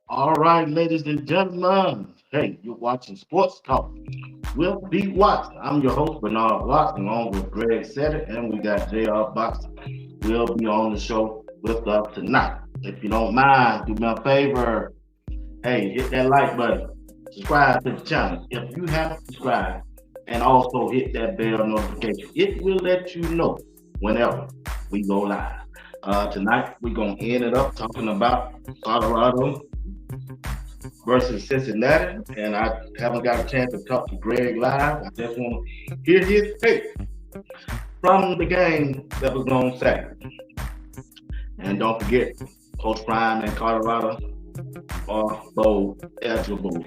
All right, ladies and gentlemen. Hey, you're watching Sports Talk with B. Watts. I'm your host, Bernard Watts, along with Greg Setter, and we got JR Box. Will be on the show with us tonight. If you don't mind, do me a favor. Hey, hit that like button. Subscribe to the channel. If you haven't subscribed, and also hit that bell notification. It will let you know whenever we go live. Tonight, we're going to end it up talking about Colorado versus Cincinnati, and I haven't got a chance to talk to Greg live. I just want to hear his take from the game that was on Saturday. And don't forget, Coach Prime and Colorado are both eligible.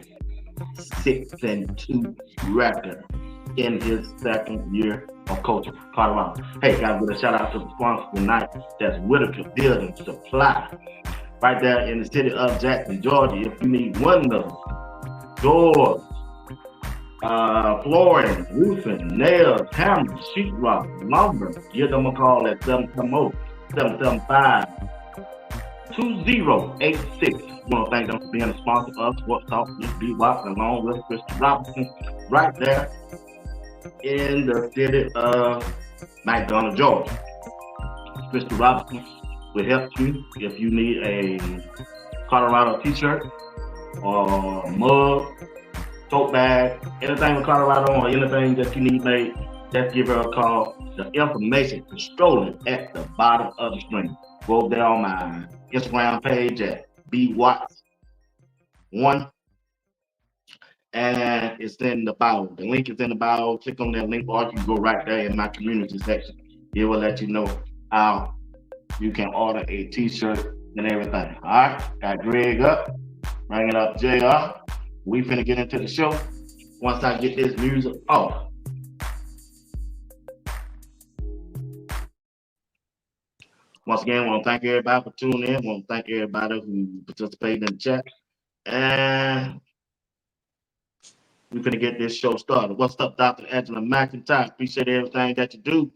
6-2 record in his second year of coaching Colorado. Hey, gotta give a shout out to the sponsor tonight. That's Whitaker Building Supply, right there in the city of Jackson, Georgia. If you need windows, doors, flooring, roofing, nails, hammers, sheetrock, lumber, give them a call at 770-775-2086. I want to thank them for being a sponsor of Sports Talk with B. Watson, along with Mr. Robinson, right there in the city of McDonough, Georgia. Mr. Robinson will help you if you need a Colorado t-shirt or mug, tote bag, anything with Colorado or anything that you need made. Just give her a call. The information is strolling at the bottom of the screen. Go there on my Instagram page at bwatts1, and it's in the bio. The link is in the bio. Click on that link, or you can go right there in my community section. It will let you know how you can order a t-shirt and everything. All right, got Greg up, bringing up JR. We finna get into the show once I get this music off. Once again, I want to thank everybody for tuning in. I want to thank everybody who participated in the chat. And we're going to get this show started. What's up, Dr. Angela McIntyre? Appreciate everything that you do.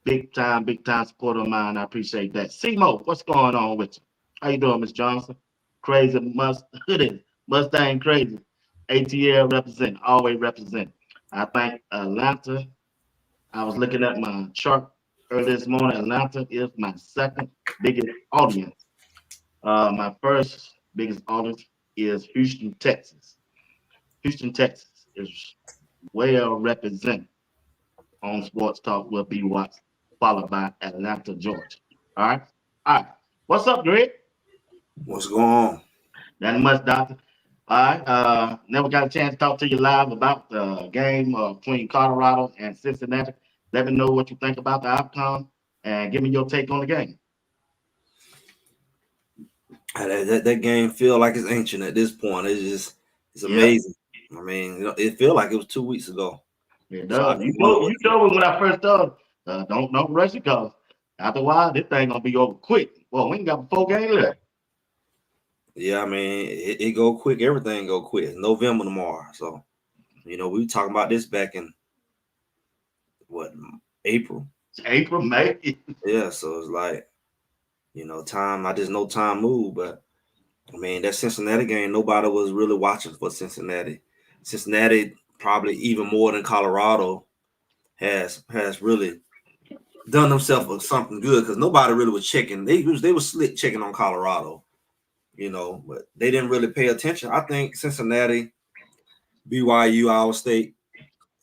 Big time supporter of mine. I appreciate that. Simo, what's going on with you? How you doing, Miss Johnson? Crazy Mustang crazy. ATL represent, always represent. I think Atlanta, I was looking at my chart early this morning. Atlanta is my second biggest audience. My first biggest audience is Houston, Texas. Houston, Texas is well represented on Sports Talk with B. Watts, followed by Atlanta, Georgia. All right. What's up, Greg? What's going on? Nothing much, Doctor. All right. Never got a chance to talk to you live about the game between Colorado and Cincinnati. Let me know what you think about the outcome and give me your take on the game. That game feel like it's ancient at this point. It's amazing. Yeah. I mean, it feel like it was 2 weeks ago. It does. So you told me when I first started, don't rush it, because after a while, this thing gonna be over quick. Well, we ain't got 4 games left. Yeah, I mean, it go quick. Everything go quick. It's November tomorrow. So, we were talking about this back in April? April, May. Yeah, so it's like, time. I just know time move, but I mean that Cincinnati game, nobody was really watching for Cincinnati. Cincinnati, probably even more than Colorado, has really done themselves something good, because nobody really was checking. They were slick checking on Colorado, but they didn't really pay attention. I think Cincinnati, BYU, Iowa State,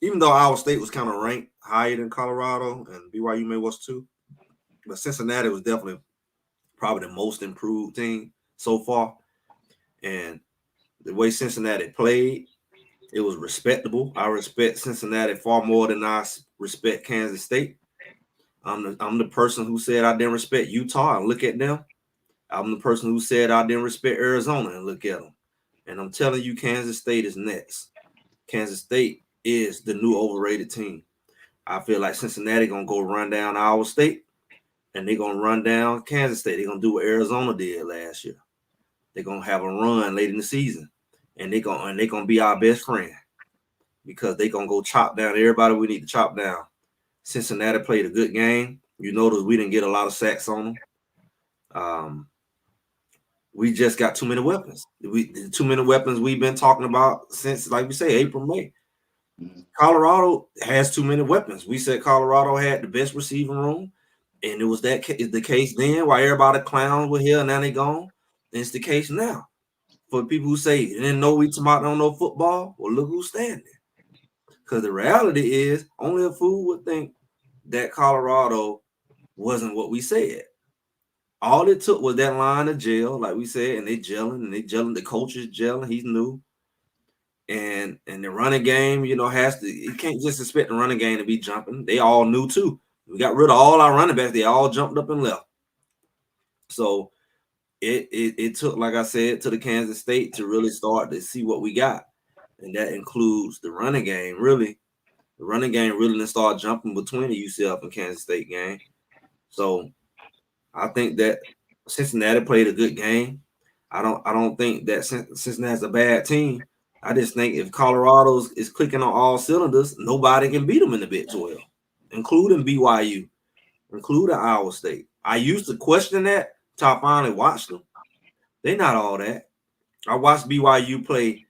even though Iowa State was kind of ranked higher than Colorado, and BYU may was too. But Cincinnati was definitely probably the most improved team so far. And the way Cincinnati played, it was respectable. I respect Cincinnati far more than I respect Kansas State. I'm the person who said I didn't respect Utah and look at them. I'm the person who said I didn't respect Arizona and look at them. And I'm telling you, Kansas State is next. Kansas State is the new overrated team. I feel like Cincinnati gonna go run down Iowa State, and they're gonna run down Kansas State. They're gonna do what Arizona did last year. They're gonna have a run late in the season, and they're gonna be our best friend because they're gonna go chop down everybody we need to chop down. Cincinnati played a good game. You notice we didn't get a lot of sacks on them. We just got too many weapons. Too many weapons we've been talking about since, like we say, April, May. Colorado has too many weapons. We said Colorado had the best receiving room, and it was the case then. Why everybody clowns were here and now they gone. And it's the case now. For people who say they didn't know we don't know football, well, look who's standing. Because the reality is, only a fool would think that Colorado wasn't what we said. All it took was that line of gel, like we said, and they gelling. The coach is gelling. He's new. And the running game, you can't just expect the running game to be jumping. They all knew too. We got rid of all our running backs. They all jumped up and left. So it took, like I said, to the Kansas State to really start to see what we got. And that includes the running game, really. The running game really didn't start jumping between the UCF and Kansas State game. So I think that Cincinnati played a good game. I don't think that Cincinnati's a bad team. I just think if Colorado is clicking on all cylinders, nobody can beat them in the Big 12, including BYU, including Iowa State. I used to question that until I finally watched them. They're not all that. I watched BYU play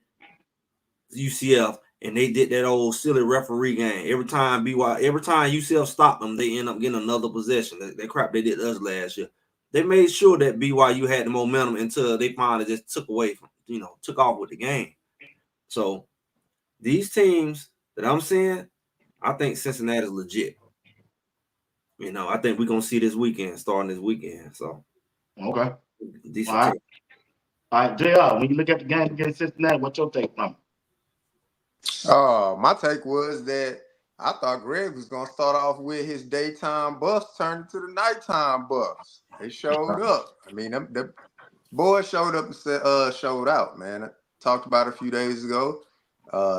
UCF, and they did that old silly referee game. Every time UCF stopped them, they end up getting another possession. That crap they did to us last year. They made sure that BYU had the momentum until they finally just took off with the game. So these teams that I'm seeing, I think Cincinnati is legit. I think we're gonna see this weekend, starting this weekend. So Okay. decent team. All right, JR, when you look at the game against Cincinnati, what's your take from it? My take was that I thought Greg was gonna start off with his daytime buffs turned into the nighttime buffs. They showed up. I mean, the boys showed up and showed out, man. I talked about it a few days ago.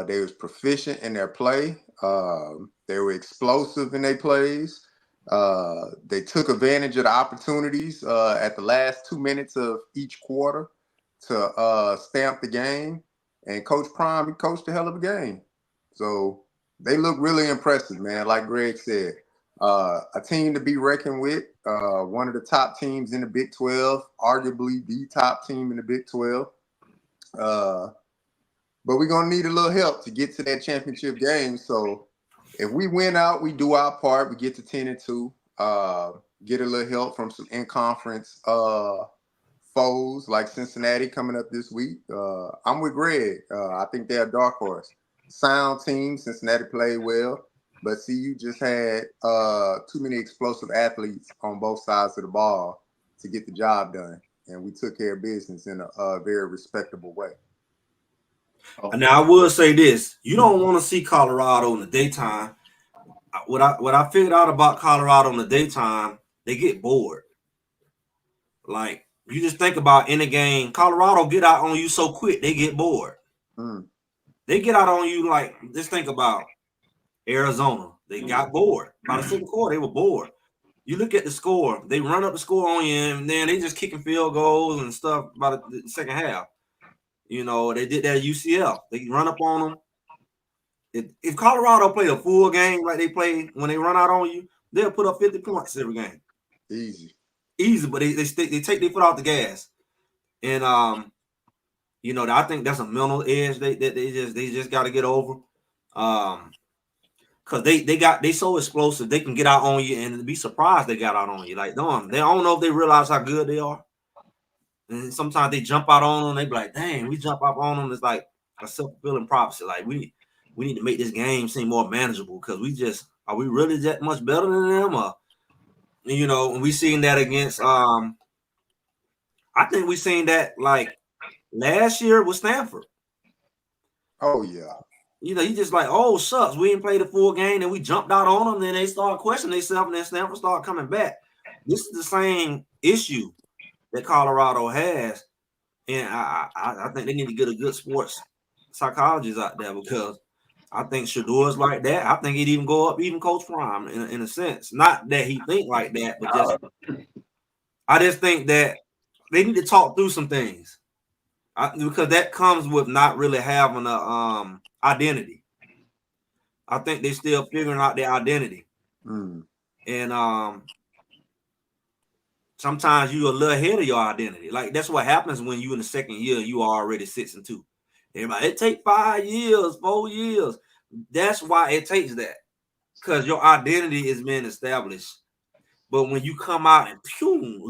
They was proficient in their play. They were explosive in their plays. They took advantage of the opportunities at the last 2 minutes of each quarter to stamp the game. And Coach Prime, he coached a hell of a game. So they look really impressive, man. Like Greg said, a team to be reckoned with. One of the top teams in the Big 12, arguably the top team in the Big 12. But we're going to need a little help to get to that championship game. So if we win out, we do our part. We get to 10-2. Get a little help from some in-conference foes like Cincinnati coming up this week. I'm with Greg. I think they're a dark horse. Sound team. Cincinnati played well. But CU just had too many explosive athletes on both sides of the ball to get the job done. And we took care of business in a very respectable way. Now I will say this: you don't want to see Colorado in the daytime. What I figured out about Colorado in the daytime, they get bored. Like you just think about in a game, Colorado get out on you so quick, they get bored. They get out on you like just think about Arizona. They got bored. By the second quarter, they were bored. You look at the score, they run up the score on you, and then they just kicking field goals and stuff by the second half. They did that at UCF. They run up on them. If Colorado played a full game like they play when they run out on you, they'll put up 50 points every game. Easy, but they take their foot off the gas. And I think that's a mental edge they just got to get over. Because they so explosive, they can get out on you and be surprised they got out on you. Like, they don't know if they realize how good they are. And sometimes they jump out on them. They be like, dang, we jump up on them. It's like a self-fulfilling prophecy. Like, we need to make this game seem more manageable because Are we really that much better than them? Or, you know, and we seen that against I think we seen that like last year with Stanford. Oh yeah. You know, you just like, oh shucks, we didn't play the full game, and we jumped out on them. Then they start questioning themselves, and then Stanford start coming back. This is the same issue that Colorado has, and I think they need to get a good sports psychologist out there, because I think Shedeur's like that. I think he'd even go up, even Coach Prime in a sense. Not that he think like that, but just I just think that they need to talk through some things, because that comes with not really having a identity. I think they're still figuring out their identity, and sometimes you're a little ahead of your identity. Like that's what happens when you in the second year, you are already 6-2. Everybody, it take 5 years, 4 years. That's why it takes that, because your identity is being established. But when you come out and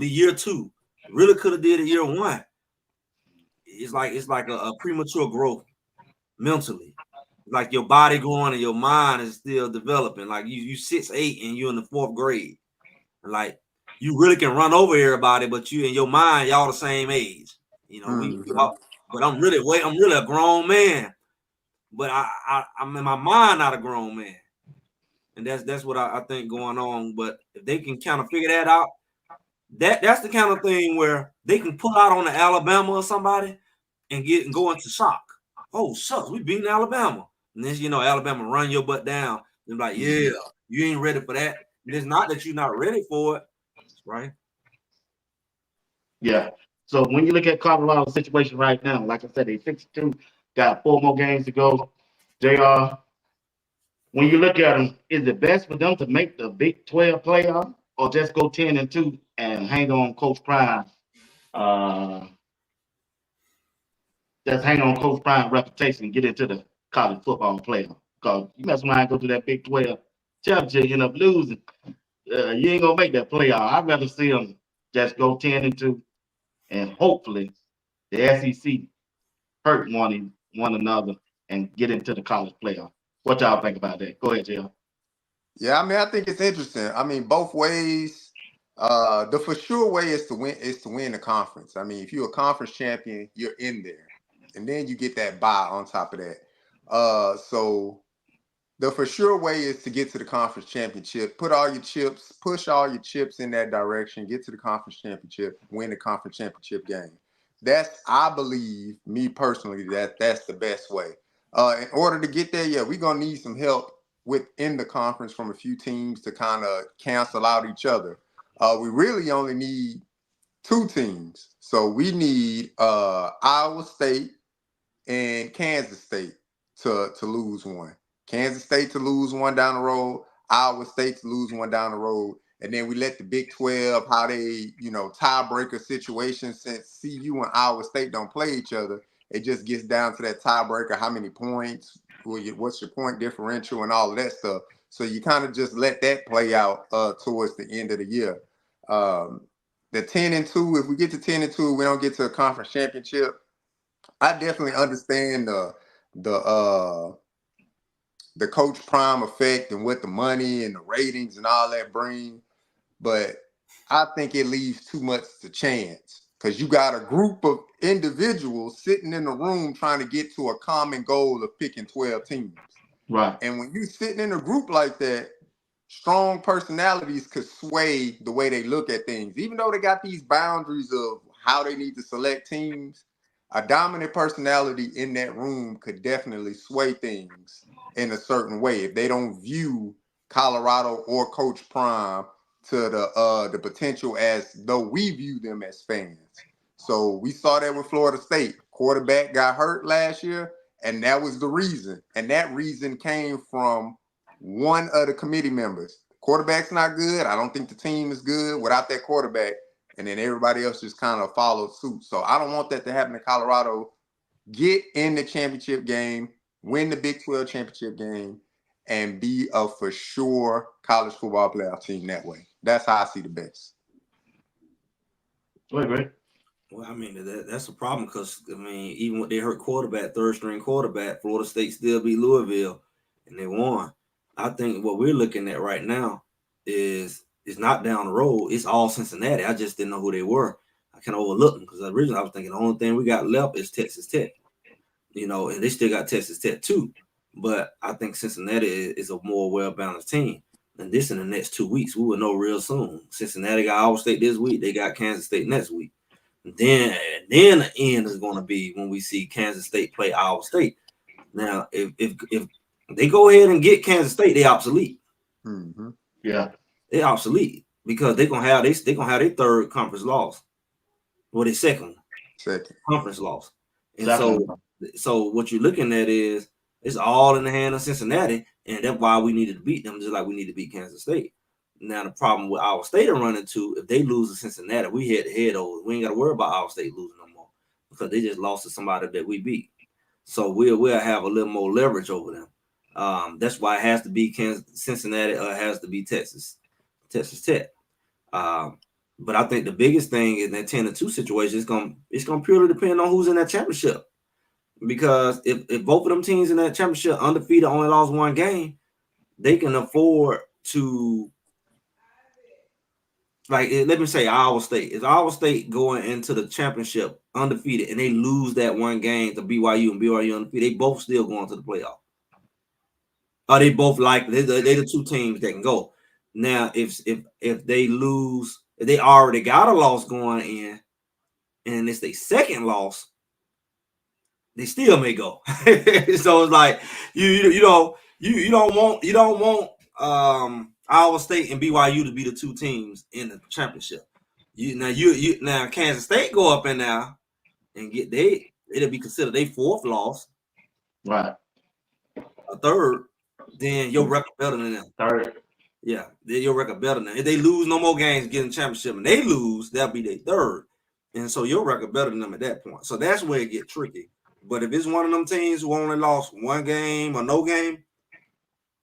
year 2, really could have did it year 1. It's like a premature growth mentally. Like your body growing and your mind is still developing. Like you 6'8" and you're in the 4th grade. And like you really can run over everybody, but you in your mind, y'all the same age. You know, but I'm really a grown man. But I'm in my mind not a grown man. And that's what I think going on. But if they can kind of figure that out, that's the kind of thing where they can pull out on the Alabama or somebody and go into shock. Oh, shucks, we beating Alabama. And then, you know, Alabama run your butt down. They're like, yeah, you ain't ready for that. It's not that you're not ready for it, right? Yeah. So when you look at Colorado's situation right now, like I said, they 6-2, got 4 more games to go. They are, when you look at them, is it best for them to make the Big 12 playoff or just go 10-2 and hang on Coach Prime? Just hang on Coach Prime's reputation and get into the college football playoff. Because you mess around and go to that Big 12 championship, you end up losing. You ain't gonna make that playoff. I'd rather see them just go 10-2, and hopefully the SEC hurt one another and get into the college playoff. What y'all think about that? Go ahead, Jill. Yeah, I mean, I think it's interesting. I mean, both ways. The for sure way is to win the conference. I mean, if you're a conference champion, you're in there, and then you get that bye on top of that. So the for sure way is to get to the conference championship, push all your chips in that direction, get to the conference championship, win the conference championship game. I believe, me personally, that's the best way. In order to get there, yeah, we're gonna need some help within the conference from a few teams to kind of cancel out each other. We really only need 2 teams. So we need Iowa State and Kansas State to lose one. Kansas State to lose one down the road, Iowa State to lose one down the road, and then we let the Big 12, how they, tiebreaker situation, since CU and Iowa State don't play each other, it just gets down to that tiebreaker, how many points, what's your point differential and all of that stuff. So you kind of just let that play out towards the end of the year. The 10-2, if we get to 10-2, we don't get to a conference championship. I definitely understand the Coach Prime effect and what the money and the ratings and all that bring, but I think it leaves too much to chance, because you got a group of individuals sitting in the room trying to get to a common goal of picking 12 teams. Right. And when you're sitting in a group like that, strong personalities could sway the way they look at things. Even though they got these boundaries of how they need to select teams, a dominant personality in that room could definitely sway things in a certain way if they don't view Colorado or Coach Prime to the potential as though we view them as fans. So we saw that with Florida State. Quarterback got hurt last year, and that was the reason. And that reason came from one of the committee members. Quarterback's not good. I don't think the team is good without that quarterback. And then everybody else just kind of followed suit. So I don't want that to happen in Colorado. Get in the championship game, win the Big 12 championship game, and be a for sure college football playoff team that way. That's how I see the best. Wait, great. Well, I mean, that's a problem, because, I mean, even with their hurt quarterback, 3rd string quarterback, Florida State still beat Louisville, and they won. I think what we're looking at right now is not down the road. It's all Cincinnati. I just didn't know who they were. I can overlook them because originally I was thinking the only thing we got left is Texas Tech. And they still got Texas Tech too. But I think Cincinnati is a more well-balanced team. And this in the next 2 weeks, we will know real soon. Cincinnati got Iowa State this week. They got Kansas State next week. And then the end is going to be when we see Kansas State play Iowa State. Now, if they go ahead and get Kansas State, they obsolete. Mm-hmm. Yeah, they obsolete because they're gonna have their third conference loss, or their second conference loss. And so what you're looking at is it's all in the hand of Cincinnati, and that's why we needed to beat them, just like we need to beat Kansas State. Now the problem with Iowa State are running to, if they lose to Cincinnati, we head to head over. We ain't got to worry about Iowa State losing no more because they just lost to somebody that we beat. So we'll have a little more leverage over them. That's why it has to be Cincinnati or it has to be Texas Tech. But I think the biggest thing in that 10-2 situation is it's gonna purely depend on who's in that championship. Because if both of them teams in that championship undefeated only lost one game, they can afford to, like, let me say Iowa State. If Iowa State going into the championship undefeated and they lose that one game to BYU and BYU undefeated, they both still going to the playoff. Are they both likely? They're the two teams that can go. Now, if they lose, if they already got a loss going in, and it's their second loss, they still may go. So it's like you don't want Iowa State and BYU to be the two teams in the championship. Now Kansas State go up in now and get it'll be considered their fourth loss, right? A third, then your record better than them. Third. Yeah, your record better than them. If they lose no more games, get in the championship, and they lose, that'll be their third. And so your record better than them at that point. So that's where it get tricky. But if it's one of them teams who only lost one game or no game,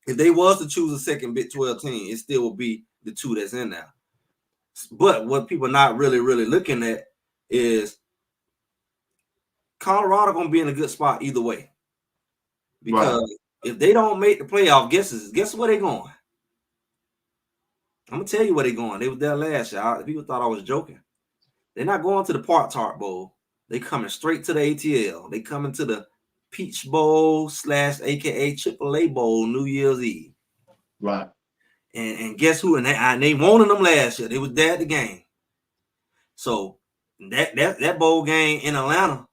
if they was to choose a second Big 12 team, it still would be the two that's in there. But what people are not really looking at is Colorado going to be in a good spot either way. Because if they don't make the playoff, guess where they going? I'm going to tell you where they going. They was there last year. People thought I was joking. They're not going to the Park Tart Bowl. They coming straight to the ATL. They coming to the Peach Bowl / AKA AAA Bowl New Year's Eve. Right. And guess who? And they wanted them last year. They was there at the game. So that bowl game in Atlanta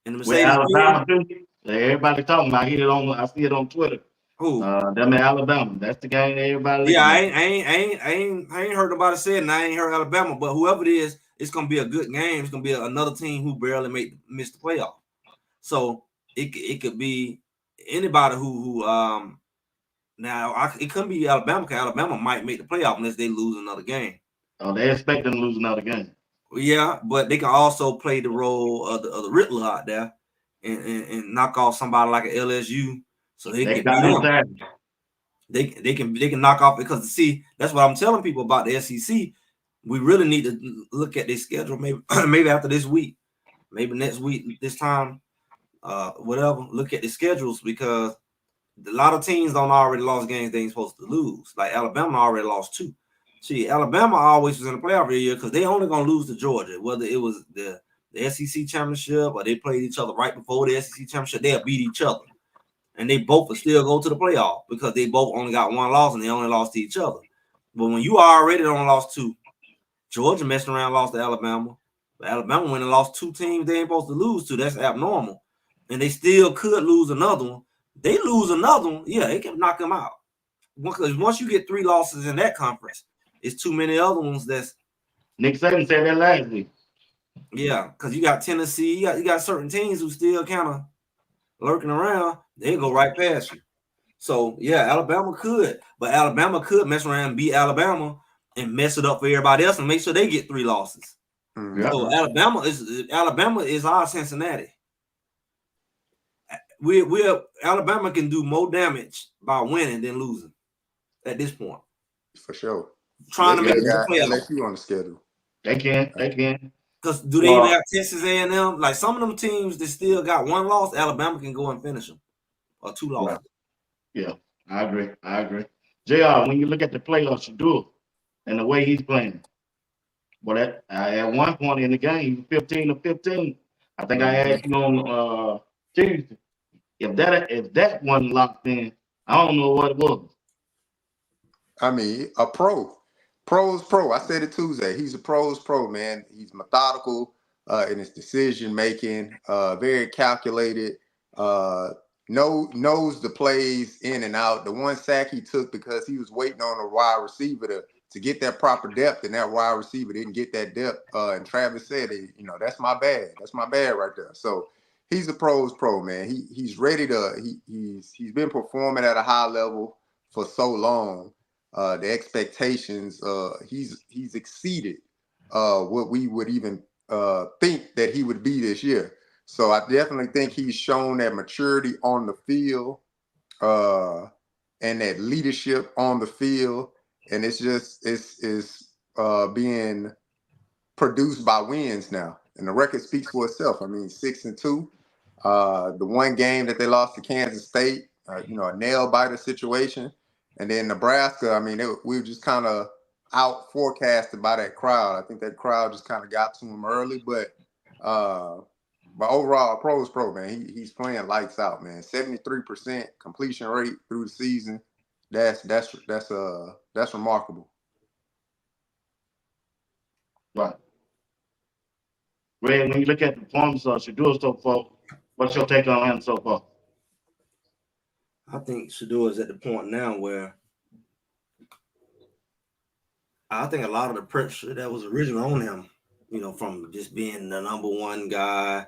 in the Mercedes Alabama too. Everybody talking about it I see it on Twitter. Who? Them in Alabama. That's the game everybody. Yeah, I ain't heard nobody say it, and I ain't heard Alabama. But whoever it is, it's gonna be a good game. It's gonna be another team who barely missed the playoff. So it could be anybody who now it couldn't be Alabama because Alabama might make the playoff unless they lose another game. Oh, they expect them to lose another game. Yeah, but they can also play the role of the Riddler out there and knock off somebody like an LSU. So they can beat them. They can knock off, because see, that's what I'm telling people about the SEC. We really need to look at their schedule maybe after this week, maybe next week, this time, whatever. Look at the schedules, because a lot of teams don't already lost games they ain't supposed to lose. Like Alabama already lost 2. See, Alabama always was in the playoff every year because they only gonna lose to Georgia, whether it was the SEC championship or they played each other right before the SEC championship. They'll beat each other, and they both will still go to the playoff because they both only got one loss and they only lost to each other. But when you already only lost 2, Georgia messed around, lost to Alabama. But Alabama went and lost 2 teams they ain't supposed to lose to. That's abnormal, and they still could lose another one. They lose another one, yeah, they can knock them out. Because once you get 3 losses in that conference, it's too many other ones. That's Nick Saban said that last week. Yeah, because you got Tennessee, you got certain teams who still kind of lurking around. They go right past you. So yeah, Alabama could mess around and beat Alabama and mess it up for everybody else and make sure they get 3 losses. Yeah. So Alabama is our Cincinnati. Alabama can do more damage by winning than losing at this point. For sure. Trying to make the playoff. LSU on the schedule. They can. Because do they even have Texas A&M? Like some of them teams that still got 1 loss, Alabama can go and finish them, or 2 losses. Yeah. I agree. I agree. JR, when you look at the play of Shedeur and the way he's playing, but at one point in the game, he was 15 to 15. I think I Mhm. asked you on Tuesday if that wasn't locked in, I don't know what it was. I mean, a pro. Pro's pro. I said it Tuesday. He's a pro's pro, man. He's methodical in his decision making, very calculated, uh, knows the plays in and out. The one sack he took because he was waiting on a wide receiver to get that proper depth, and that wide receiver didn't get that depth. And Travis said, that's my bad. That's my bad right there. So he's a pro's pro, man. He's ready to. He's been performing at a high level for so long. The expectations, he's exceeded what we would even think that he would be this year. So I definitely think he's shown that maturity on the field uh, and that leadership on the field, and it's being produced by wins now, and the record speaks for itself. I mean, 6-2. The one game that they lost to Kansas State, a nail biter situation, and then Nebraska. I mean, we were just kind of out forecasted by that crowd. I think that crowd just kind of got to him early, uh, but overall, pro is pro, man. He's playing lights out, man. 73% completion rate through the season. That's remarkable. Right. Ray, when you look at the performance of Shedeur so far, what's your take on him so far? I think Shedeur is at the point now where I think a lot of the pressure that was originally on him, from just being the number one guy,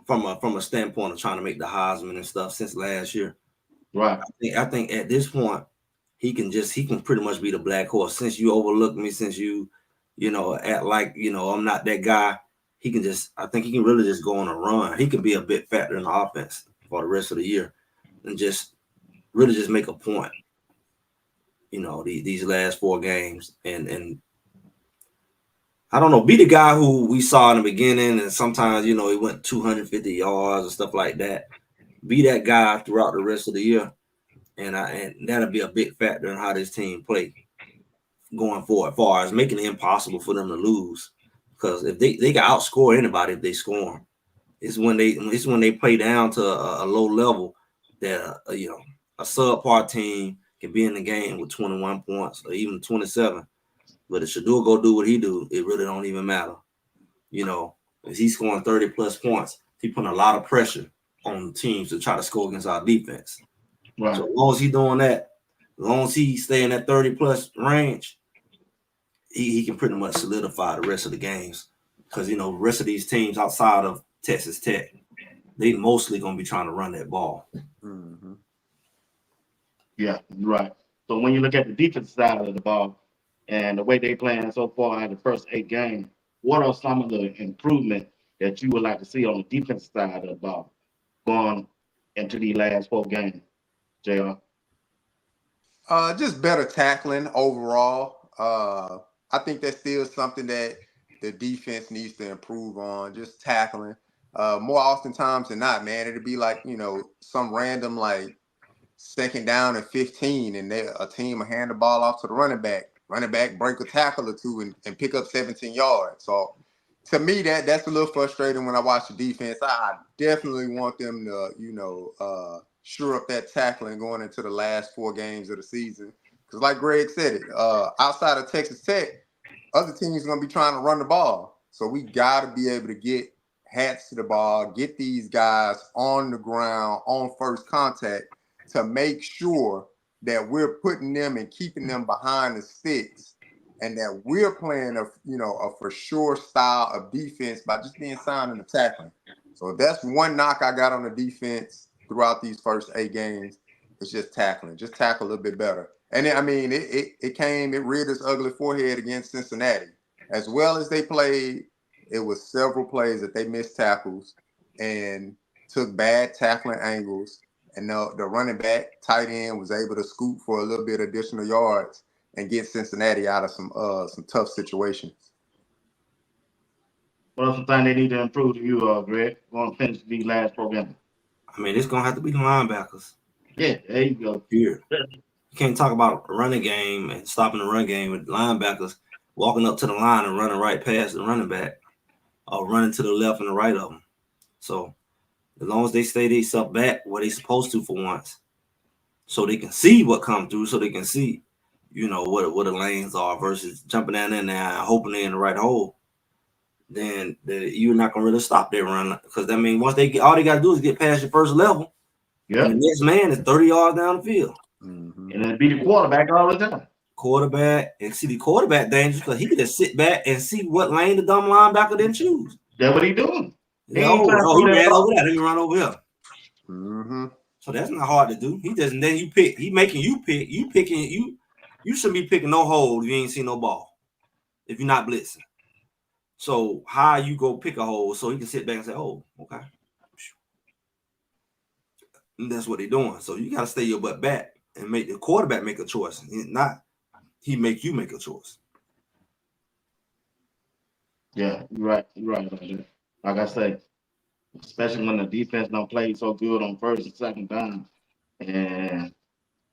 from a standpoint of trying to make the Heisman and stuff since last year. Right. I think at this point he can pretty much be the black horse. Since you overlooked me, since act like I'm not that guy. I think he can really just go on a run. He can be a big factor in the offense for the rest of the year, and just really just make a point. These last 4 games, and I don't know, be the guy who we saw in the beginning, and sometimes he went 250 yards and stuff like that. Be that guy throughout the rest of the year, and that'll be a big factor in how this team play going forward, as far as making it impossible for them to lose. Because if they can outscore anybody if they score 'em. It's when they play down to a low level that a subpar team can be in the game with 21 points or even 27. But if Shedeur go do what he do, it really don't even matter. If he's scoring 30 plus points, he putting a lot of pressure on teams to try to score against our defense. Right. So as long as he's doing that, as long as he stay in that 30 plus range, he can pretty much solidify the rest of the games. Because the rest of these teams outside of Texas Tech, they mostly gonna be trying to run that ball. Mm-hmm. Yeah, you're right. So when you look at the defense side of the ball and the way they playing so far in the first 8 games, what are some of the improvement that you would like to see on the defense side of the ball going into the last 4 games, JR? Just better tackling overall. I think that's still something that the defense needs to improve on. Just tackling. More oftentimes than not, man, it'd be like some random like second down and 15, and a team will hand the ball off to the running back. Running back break a tackle or two and pick up 17 yards. So to me, that's a little frustrating when I watch the defense. I definitely want them to, sure up that tackling going into the last 4 games of the season. Because like Greg said it, outside of Texas Tech, other teams are going to be trying to run the ball. So we got to be able to get hats to the ball, get these guys on the ground on first contact to make sure that we're putting them and keeping them behind the sticks, and that we're playing a for sure style of defense by just being sound in the tackling. So that's one knock I got on the defense throughout these first 8 games. It's just tackling. Just tackle a little bit better. And it reared its ugly forehead against Cincinnati. As well as they played, it was several plays that they missed tackles and took bad tackling angles. And the running back, tight end, was able to scoop for a little bit additional yards and get Cincinnati out of some tough situations. What are some things they need to improve to you, Greg, going to finish these last 4 games? I mean, it's gonna have to be the linebackers. Yeah, there you go. Here, you can't talk about a running game and stopping the run game with linebackers walking up to the line and running right past the running back, or running to the left and the right of them. So as long as they stay themselves back where they supposed to for once, so they can see what comes through, so they can see, what the lanes are versus jumping down in there and hoping they're in the right hole. Then you're not gonna really stop their run, because I mean, once they get, all they gotta do is get past your first level, and the Yep. next man is 30 yards down the field. Mm-hmm. And then be the quarterback all the time. Quarterback, and see the quarterback dangerous because he could just sit back and see what lane the dumb linebacker didn't choose. That's what he doing. He Yeah, ain't trying to he throw that ran over ball. there. Let me run over here. Mm-hmm. So that's not hard to do. He doesn't. Then you pick. He making you pick. You picking you. You shouldn't be picking no hole if you ain't seen no ball. If you're not blitzing. So how you go pick a hole so he can sit back and say, "Oh, okay." And that's what they're doing. So you gotta stay your butt back and make the quarterback make a choice. Not he make you make a choice. Yeah, you're right. You're right about that. Like I say, especially when the defense don't play so good on first and second down, and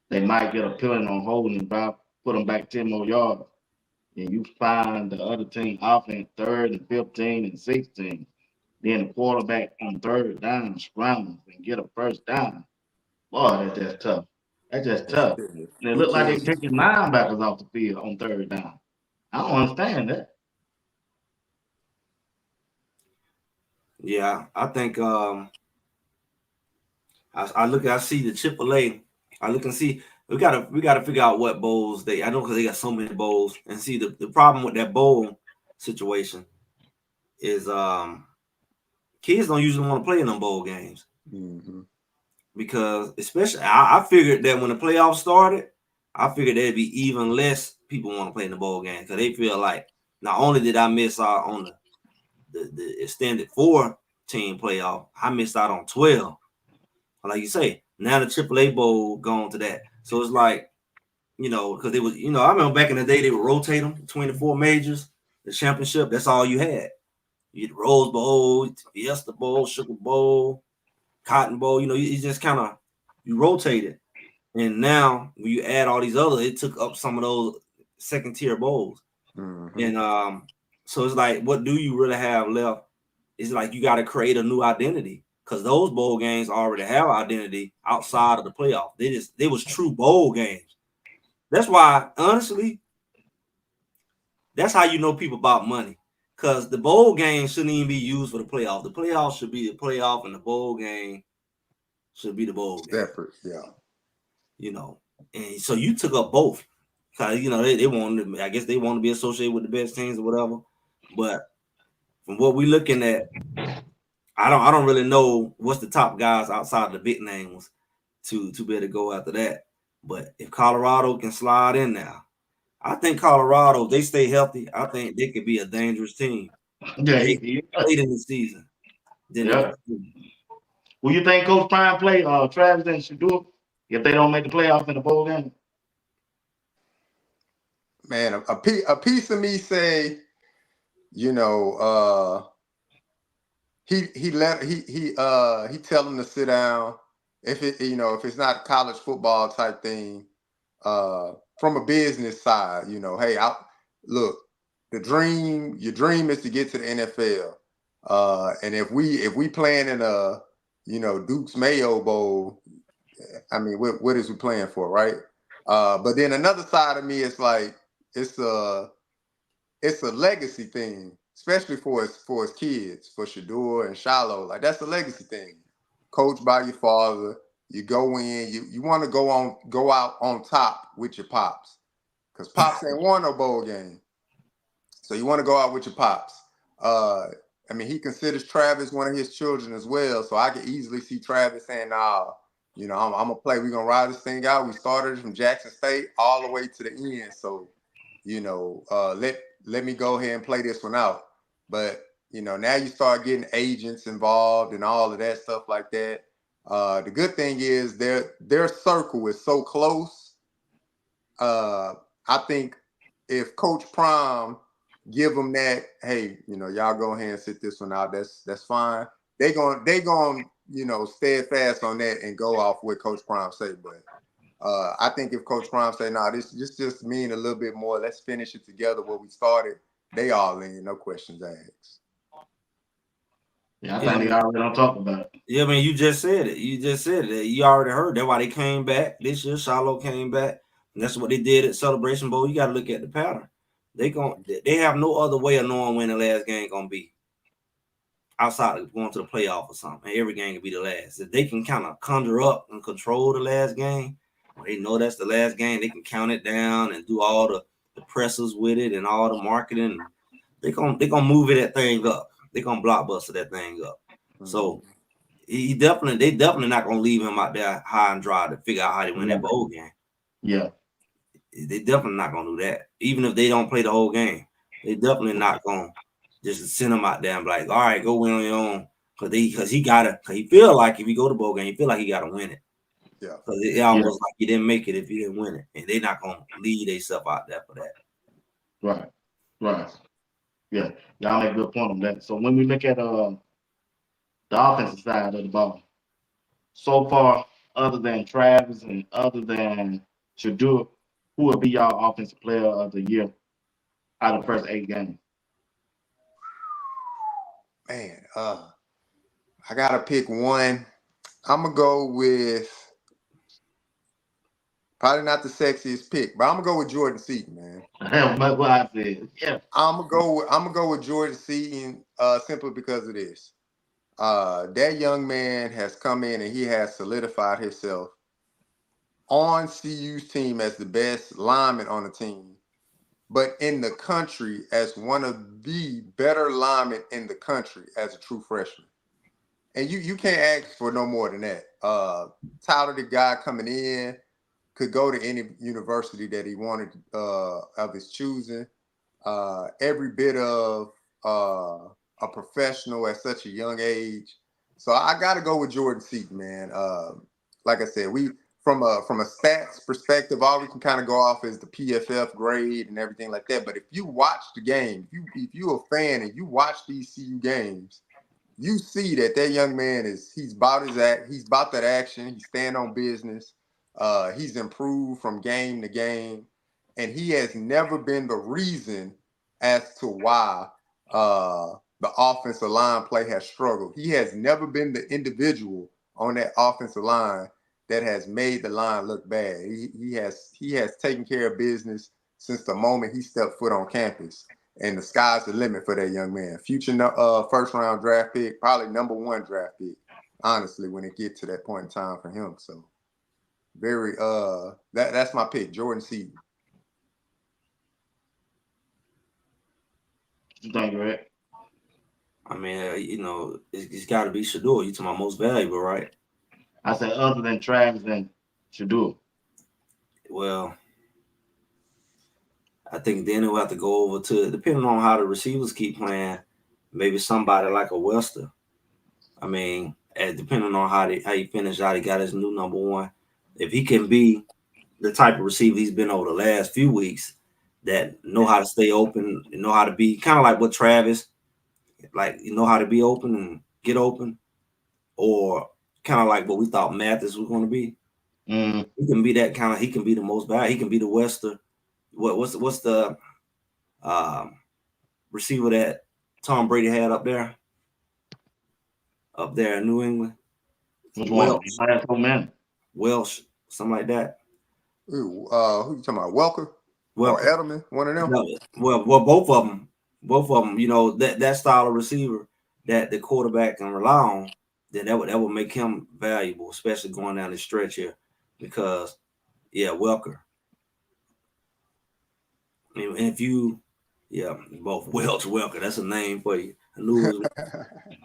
they might get a penalty on holding and about put them back 10 more yards. And you find the other team offense third and 15 and 16. Then the quarterback on third down scrambles and get a first down. Boy, that's just tough. That's just tough. And it He looked like they just taking linebackers off the field on third down. I don't understand that. Yeah, I think I see the AAA. I look and see we gotta figure out what bowls they. I know because they got so many bowls, and see the problem with that bowl situation is kids don't usually want to play in them bowl games, mm-hmm. because especially I figured that when the playoffs started, I figured there'd be even less people want to play in the bowl game because they feel like not only did I miss out on the extended 4-team playoff, I missed out on 12. Like you say, now the AAA bowl gone to that. So it's like, because it was, I remember back in the day they would rotate them between the 4 majors, the championship. That's all you had. You had the Rose Bowl, Fiesta Bowl, Sugar Bowl, Cotton Bowl. You just kind of you rotated. And now when you add all these others, it took up some of those second tier bowls. Mm-hmm. And so it's like, what do you really have left? It's like you got to create a new identity, because those bowl games already have identity outside of the playoff. They was true bowl games. That's why, honestly, that's how you know people about money. Because the bowl game shouldn't even be used for the playoff. The playoff should be the playoff, and the bowl game should be the bowl game. Separate, yeah. And so you took up both. Because they wanted to, I guess they want to be associated with the best teams or whatever. But from what we're looking at, I don't really know what's the top guys outside of the big names to be able to go after that. But if Colorado can slide in now, I think Colorado, if they stay healthy, I think they could be a dangerous team Yeah, late in the season. Then they yeah. can. Who you think Coach Prime play Travis and Shedeur if they don't make the playoff in the bowl game? Man, a piece of me say, he tell them to sit down if it's not college football type thing, from a business side, hey, look, your dream is to get to the NFL, and if we playing in a Duke's Mayo Bowl, I mean, what is we playing for, right? But then another side of me is like, it's a legacy thing, especially for his kids, for Shedeur and Shiloh. Like, that's a legacy thing. Coached by your father, you go in, you want to go out on top with your pops, because pops ain't won no bowl game, so you want to go out with your pops. I mean, he considers Travis one of his children as well, so I could easily see Travis saying, "Nah, I'm gonna play. We're gonna ride this thing out. We started from Jackson State all the way to the end, so let me go ahead and play this one out." But now you start getting agents involved and all of that stuff like that. The good thing is their circle is so close. I think if Coach Prime give them that, hey, y'all go ahead and sit this one out, that's fine. They going steadfast on that and go off what Coach Prime say. But I think if Coach Prime say, "Nah, this just mean a little bit more. Let's finish it together where we started." They all in, no questions asked. Yeah, I think they already don't talk about it. Yeah, I mean, you just said it. You already heard. That's why they came back this year. Charlotte came back, and that's what they did at Celebration Bowl. You got to look at the pattern. They have no other way of knowing when the last game gonna be outside of going to the playoff or something. Every game can be the last. If they can kind of conjure up and control the last game, or they know that's the last game, they can count it down and do all the pressers with it and all the marketing. They gonna move that thing up. They gonna blockbuster that thing up. Mm-hmm. So they definitely not gonna leave him out there high and dry to figure out how to win that bowl game. Yeah, they definitely not gonna do that. Even if they don't play the whole game, they definitely not gonna just send him out there and be like, all right, go win on your own. Cause he feel like if you go to bowl game, he feel like he gotta win it. Yeah. Cause it almost like he didn't make it if he didn't win it. And they're not gonna lead themselves out there for that. Right. Yeah. Y'all make a good point on that. So when we look at the offensive side of the ball, so far, other than Travis and other than Shedeur, who would be y'all offensive player of the year out of the first 8 games? Man, I gotta pick one. I'm gonna go with probably not the sexiest pick, but I'm gonna go with Jordan Seaton, man. That's what I said. Yeah. I'm gonna go with Jordan Seaton simply because of this. That young man has come in and he has solidified himself on CU's team as the best lineman on the team, but in the country as one of the better linemen in the country as a true freshman. And you can't ask for no more than that. Talented guy coming in, could go to any university that he wanted of his choosing. Every bit of a professional at such a young age. So I got to go with Jordan Seaton, man. Like I said, we from a stats perspective, all we can kind of go off is the PFF grade and everything like that. But if you watch the game, if you're a fan and you watch these CU games, you see that young man he's about that action. He's staying on business. He's improved from game to game, and he has never been the reason as to why the offensive line play has struggled. He has never been the individual on that offensive line that has made the line look bad. He has taken care of business since the moment he stepped foot on campus. And the sky's the limit for that young man. Future first round draft pick, probably number 1 draft pick, honestly, when it gets to that point in time for him. So very that's my pick, Jordan Seaton. You think, Greg? I mean, it's got to be Shedeur. You talking about most valuable, right? I said other than Travis and Shedeur. Well, I think then we'll have to go over to, depending on how the receivers keep playing, maybe somebody like a Wester. I mean, depending on how he finished out, he got his new number 1. If he can be the type of receiver he's been over the last few weeks, that know how to stay open, and know how to be kind of like what Travis, like you know how to be open and get open, or kind of like what we thought Mathis was going to be. He can be that kind of. He can be the most valuable. He can be the Wester. What's the receiver that Tom Brady had up there in New England? Welch, something like that. Ooh, who you talking about? Welker or Edelman? One of them. No, well, both of them. That style of receiver that the quarterback can rely on, then that would make him valuable, especially going down the stretch here, because Welker. I mean, and if you, both Welker, that's a name for you. I knew it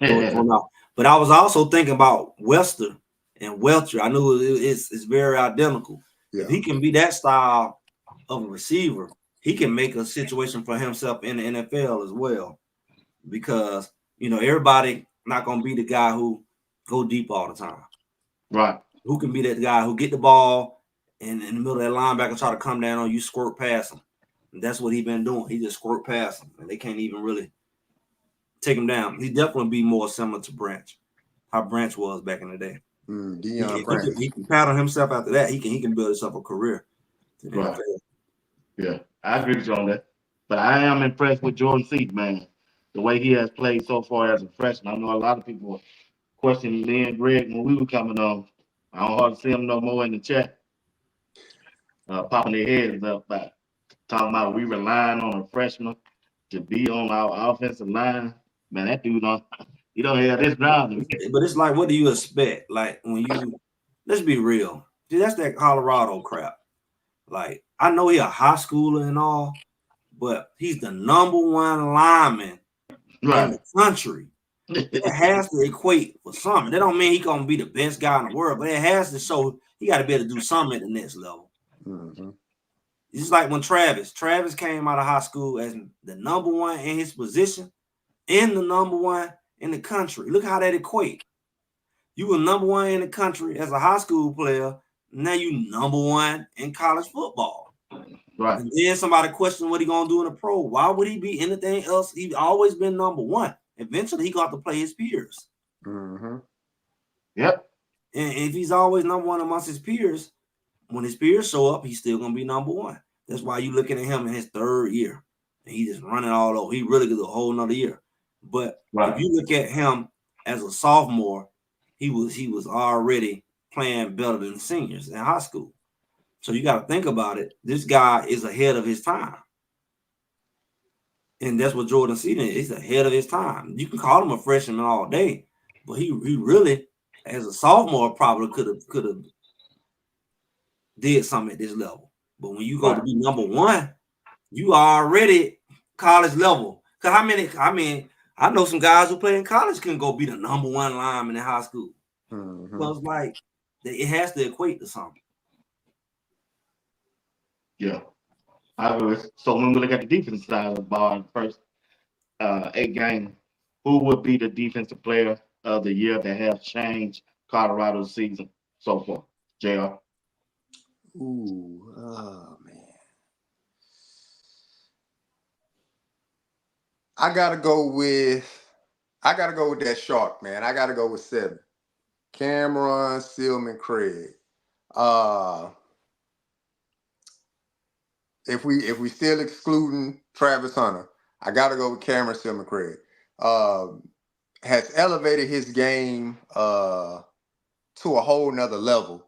was going out. But I was also thinking about Wester and Welcher. I knew it's very identical. Yeah. If he can be that style of a receiver, he can make a situation for himself in the NFL as well. Because, everybody not going to be the guy who go deep all the time. Right. Who can be that guy who get the ball and in the middle of that linebacker try to come down on you, squirt past him. And that's what he's been doing. He just squirt past him, and they can't even really take him down. He definitely be more similar to Branch. how Branch was back in the day. Deion If Branch. he can pattern himself after that, he can build himself a career in the Right. NFL. Yeah, I agree with you on that. But I am impressed with Jordan Seed, man. The way he has played so far as a freshman. I know a lot of people questioning me and Greg when we were coming on. I don't hardly see him no more in the chat, popping their heads up by talking about we relying on a freshman to be on our offensive line. Man, that dude he don't have this ground. But it's like, what do you expect? Like when you, let's be real. See, that's that Colorado crap. Like I know he a high schooler and all, but he's the number one lineman in the country. It has to equate for something. That don't mean he gonna be the best guy in the world, but it has to show he got to be able to do something at the next level. Mm-hmm. It's like when Travis came out of high school as the number one in his position and the number one in the country. Look how that equate. You were number one in the country as a high school player. Now you number one in college football. Right. And then somebody questioned what he gonna do in the pro. Why would he be anything else? He's always been number one. Eventually, he got to play his peers. Mm-hmm. Yep. And if he's always number one amongst his peers, when his peers show up, he's still gonna be number one. That's why you looking at him in his third year, and he just running all over. He really gets a whole nother year. But if you look at him as a sophomore, he was already playing better than seniors in high school. So you got to think about it. This guy is ahead of his time. And that's what Jordan Seaton is. He's ahead of his time. You can call him a freshman all day, but he really, as a sophomore, probably could have did something at this level. But when you go to be number one, you are already college level. Cause I know some guys who play in college can go be the number one lineman in high school. Mm-hmm. So it's like it has to equate to something. Yeah. So when we look at the defensive side of the ball in the first 8 games, who would be the defensive player of the year that has changed Colorado's season so far? JR. Ooh, oh man. I gotta go with that shark, man. I gotta go with 7. Cameron Sealman Craig. If we still excluding Travis Hunter, I gotta go with Cameron Sealman Craig. Has elevated his game to a whole nother level.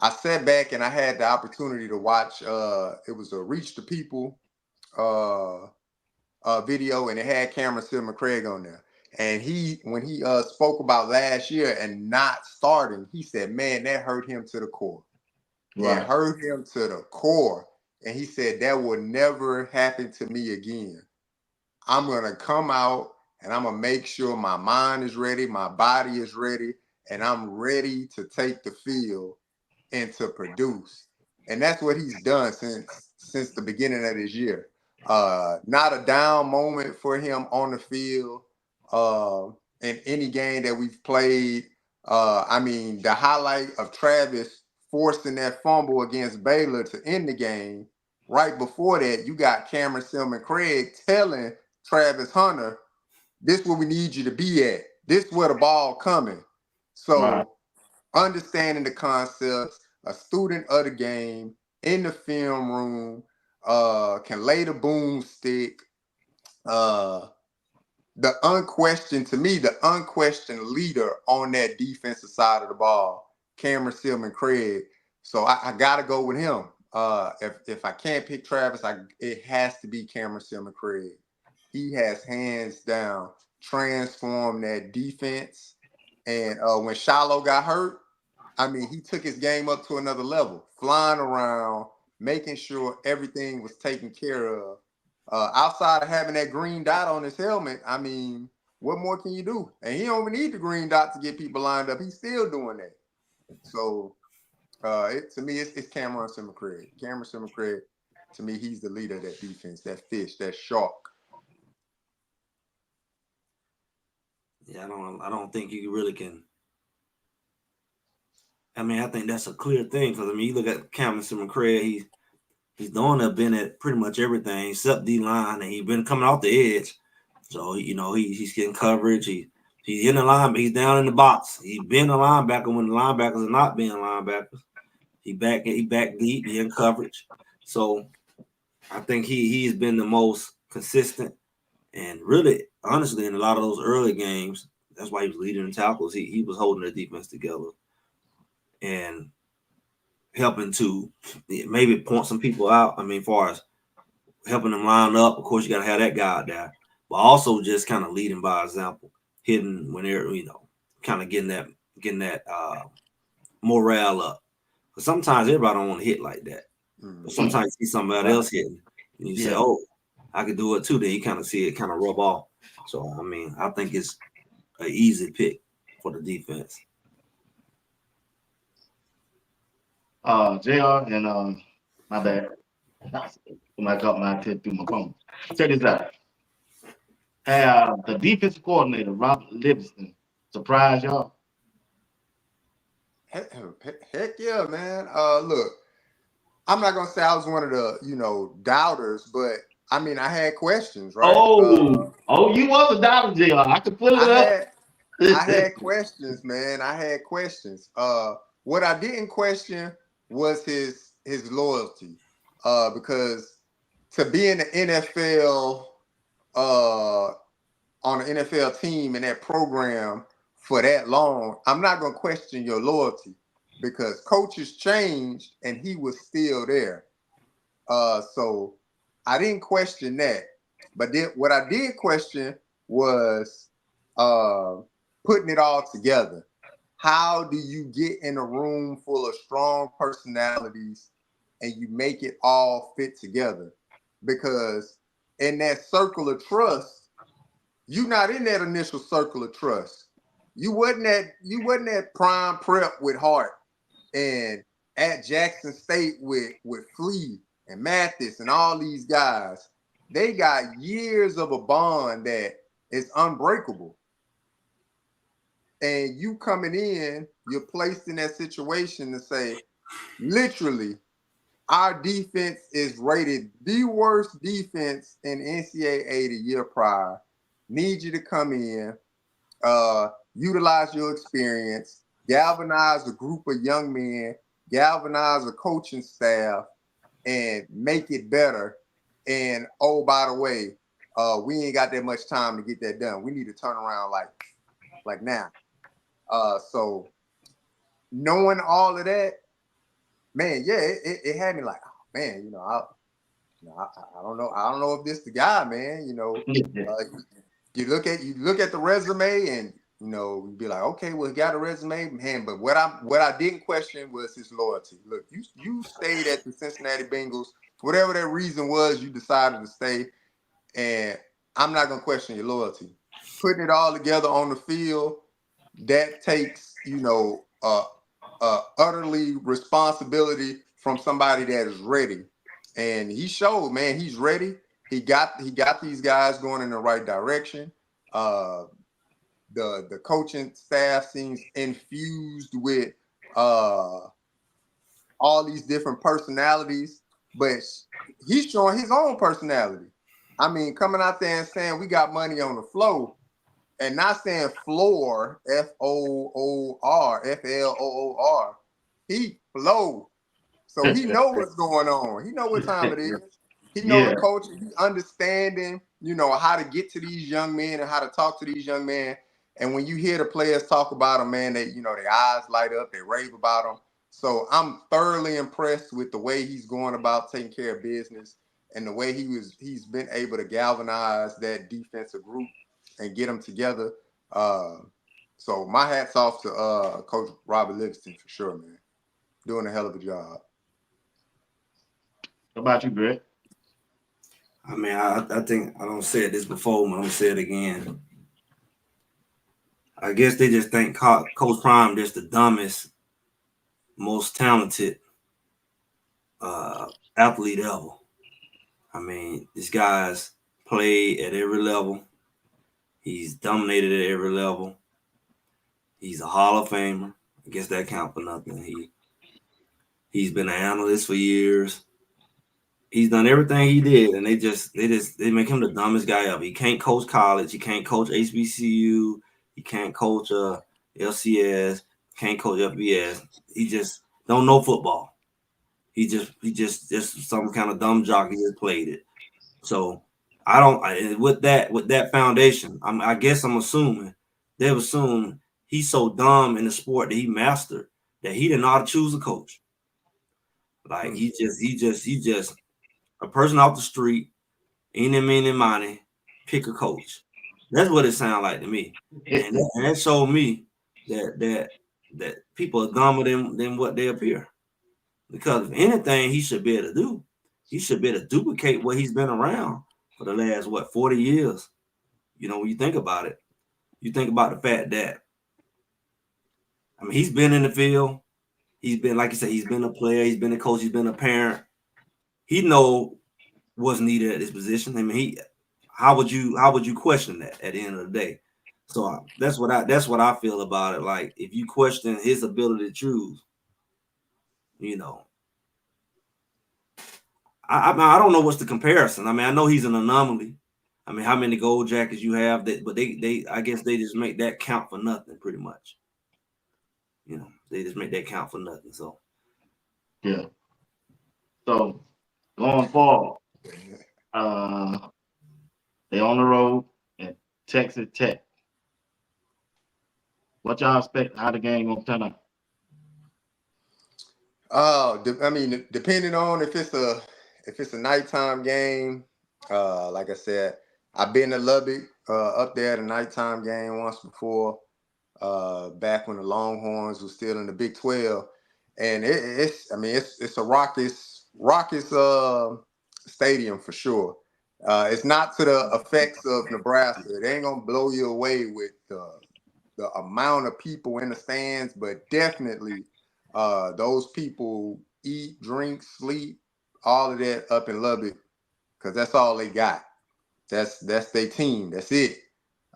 I sat back and I had the opportunity to watch it was a Reach the People video, and it had Cameron Sealman Craig on there. And when he spoke about last year and not starting, he said, man, that hurt him to the core. It hurt him to the core. And he said, that will never happen to me again. I'm going to come out and I'm going to make sure my mind is ready, my body is ready, and I'm ready to take the field and to produce. And that's what he's done since the beginning of this year. Not a down moment for him on the field in any game that we've played. The highlight of Travis forcing that fumble against Baylor to end the game. Right before that, you got Cameron Sealman Craig telling Travis Hunter, this is where we need you to be at. This is where the ball coming. So understanding the concepts, a student of the game, in the film room, can lay the boomstick. The unquestioned leader on that defensive side of the ball, Cameron Sealman Craig. So I got to go with him. If I can't pick Travis, it has to be Cameron Sealman Craig. He has hands down transformed that defense. And when Shiloh got hurt, he took his game up to another level, flying around, making sure everything was taken care of. Outside of having that green dot on his helmet, what more can you do? And he don't even need the green dot to get people lined up. He's still doing that. So to me, it's Cameron Sealman Craig. Cameron Sealman Craig, to me, he's the leader of that defense, that fish, that shark. Yeah, I don't think you really can. I think that's a clear thing because you look at Cameron Sealman Craig, he's been at pretty much everything except D line, and he's been coming off the edge. So he's getting coverage. He's in the line. He's down in the box. He's been a linebacker when the linebackers are not being linebackers. He back deep. He in coverage. So I think he's been the most consistent, and really, honestly, in a lot of those early games, that's why he was leading the tackles. He was holding the defense together and helping to maybe point some people out. I mean, as far as helping them line up, of course, you got to have that guy out there, but also just kind of leading by example, hitting when they're kind of getting that morale up. But sometimes everybody don't want to hit like that. But sometimes you see somebody else hitting, and you say, "Oh, I could do it too." Then you kind of see it kind of rub off. So I mean, I think it's an easy pick for the defense. JR and my bad. I caught my tip through my phone. Check this out. The defensive coordinator, Robert Livingston, surprise y'all? Heck yeah, man. Look, I'm not gonna say I was one of the doubters, but I mean I had questions, right? You was a doubter, JR. I could pull it up. I had questions, man. I had questions. What I didn't question was his loyalty. Because to be in the NFL, on an NFL team and that program for that long, I'm not gonna question your loyalty because coaches changed and he was still there. So I didn't question that. But what I did question was putting it all together. How do you get in a room full of strong personalities and you make it all fit together? Because in that circle of trust, you're not in that initial circle of trust. You wasn't at prime prep with Hart and at Jackson State with Flea and Mathis and all these guys. They got years of a bond that is unbreakable. And you coming in, you're placed in that situation to say, literally, our defense is rated the worst defense in NCAA the year prior. Need you to come in, utilize your experience, galvanize a group of young men, galvanize a coaching staff, and make it better. And oh, by the way, we ain't got that much time to get that done. We need to turn around like now. So knowing all of that, man, yeah, it had me like, oh, man, I don't know. I don't know if this the guy, man. You look at the resume and you'd be like, okay, well, he got a resume, man. But what I didn't question was his loyalty. Look, you stayed at the Cincinnati Bengals, whatever that reason was, you decided to stay, and I'm not gonna question your loyalty. Putting it all together on the field, that takes utterly responsibility from somebody that is ready. And he showed, man, he's ready. He got these guys going in the right direction. The coaching staff seems infused with all these different personalities, but he's showing his own personality. I mean, coming out there and saying we got money on the floor, and not saying floor, FOOR, FLOOR. He flow. So he know what's going on. He know what time it is. He know the culture. He understanding, how to get to these young men and how to talk to these young men. And when you hear the players talk about them, man, their eyes light up. They rave about them. So I'm thoroughly impressed with the way he's going about taking care of business and the way he's been able to galvanize that defensive group and get them together. So my hat's off to Coach Robert Livingston for sure, man. Doing a hell of a job. What about you, Greg? I mean, I think I don't say this before, but I'm gonna say it again. I guess they just think Coach Prime is the dumbest, most talented athlete ever. I mean, this guy's played at every level. He's dominated at every level. He's a Hall of Famer. I guess that counts for nothing. He's been an analyst for years. He's done everything he did, and they make him the dumbest guy ever. He can't coach college. He can't coach HBCU. He can't coach LCS, can't coach FBS. He just don't know football. He just some kind of dumb jockey that played it. So with that foundation, I guess I'm assuming they've assumed he's so dumb in the sport that he mastered that he didn't know how to choose a coach. Like he just a person off the street, eeny, meeny, miny, pick a coach. That's what it sounds like to me, and that showed me that people are dumber than what they appear. Because if anything, he should be able to do, he should be able to duplicate what he's been around for the last 40 years. You know, when you think about it, you think about the fact that he's been in the field. He's been, like you said, he's been a player, he's been a coach, he's been a parent. He know what's needed at this position. How would you question that at the end of the day? So that's what I feel about it. Like if you question his ability to choose, you know, I don't know what's the comparison. I know he's an anomaly. How many gold jackets you have but they I guess they just make that count for nothing pretty much. You know, they just make that count for nothing. So yeah. So going forward, they on the road at Texas Tech. What y'all expect how the game gonna turn out? Depending on if it's a nighttime game, like I said, I've been to Lubbock up there at a nighttime game once before, back when the Longhorns was still in the Big 12, and it's a raucous stadium for sure. It's not to the effects of Nebraska. It ain't gonna blow you away with the amount of people in the stands, but definitely those people eat, drink, sleep, all of that up in Lubbock, because that's all they got. That's their team. That's it.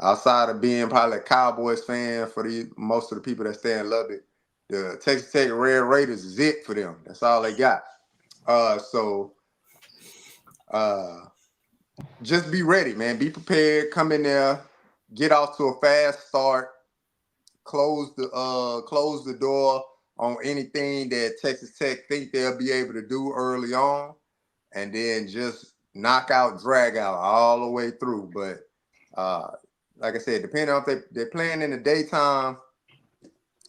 Outside of being probably a Cowboys fan for most of the people that stay in Lubbock, the Texas Tech Red Raiders is it for them. That's all they got. Just be ready, man. Be prepared. Come in there, get off to a fast start. Close the door on anything that Texas Tech think they'll be able to do early on, and then just knock out, drag out all the way through. But like I said, depending on if they're playing in the daytime,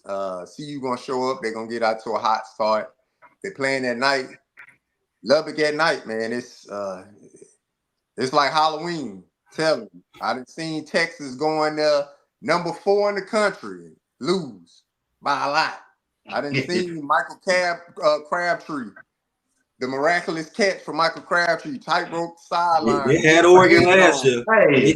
CU gonna show up. They're gonna get out to a hot start. They're playing at night. Lubbock at night, man. It's like Halloween. Tell you, I done seen Texas going there number 4 in the country, lose by a lot. I done seen Michael Crabtree, the miraculous catch for Michael Crabtree, tightrope sideline. They had Oregon last year. Hey,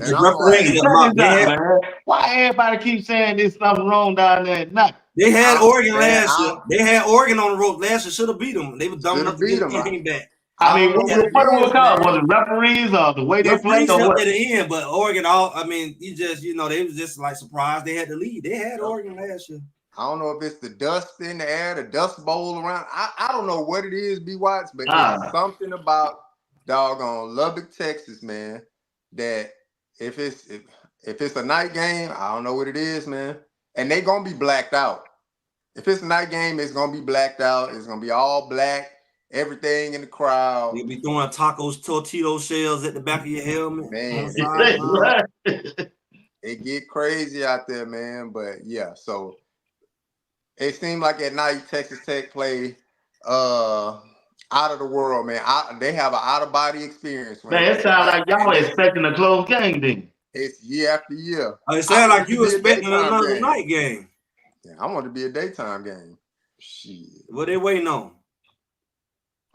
why everybody keep saying there's something wrong down there at night? They had Oregon last year. They had Oregon on the road last year. Should have beat them. They were dumb enough to get the game back. What was called? Was it referees or the way they played? At the end, but Oregon, they was just like surprised they had the lead. They had Oregon last year. I don't know if it's the dust in the air, the dust bowl around. I don't know what it is, B. Watts, but it's something about doggone Lubbock, Texas, man, that if it's a night game, I don't know what it is, man. And they gonna be blacked out. If it's a night game, it's gonna be blacked out. It's gonna be all black. Everything in the crowd. You'll be throwing tortilla shells at the back of your helmet. Man, it get crazy out there, man. But yeah, so it seemed like at night Texas Tech play out of the world, man. They have an out-of-body experience. Man, it sounds like y'all expecting a close game, then. It's year after year. It sounds like you expecting another night game. Yeah, I want it to be a daytime game. Shit. What they waiting on?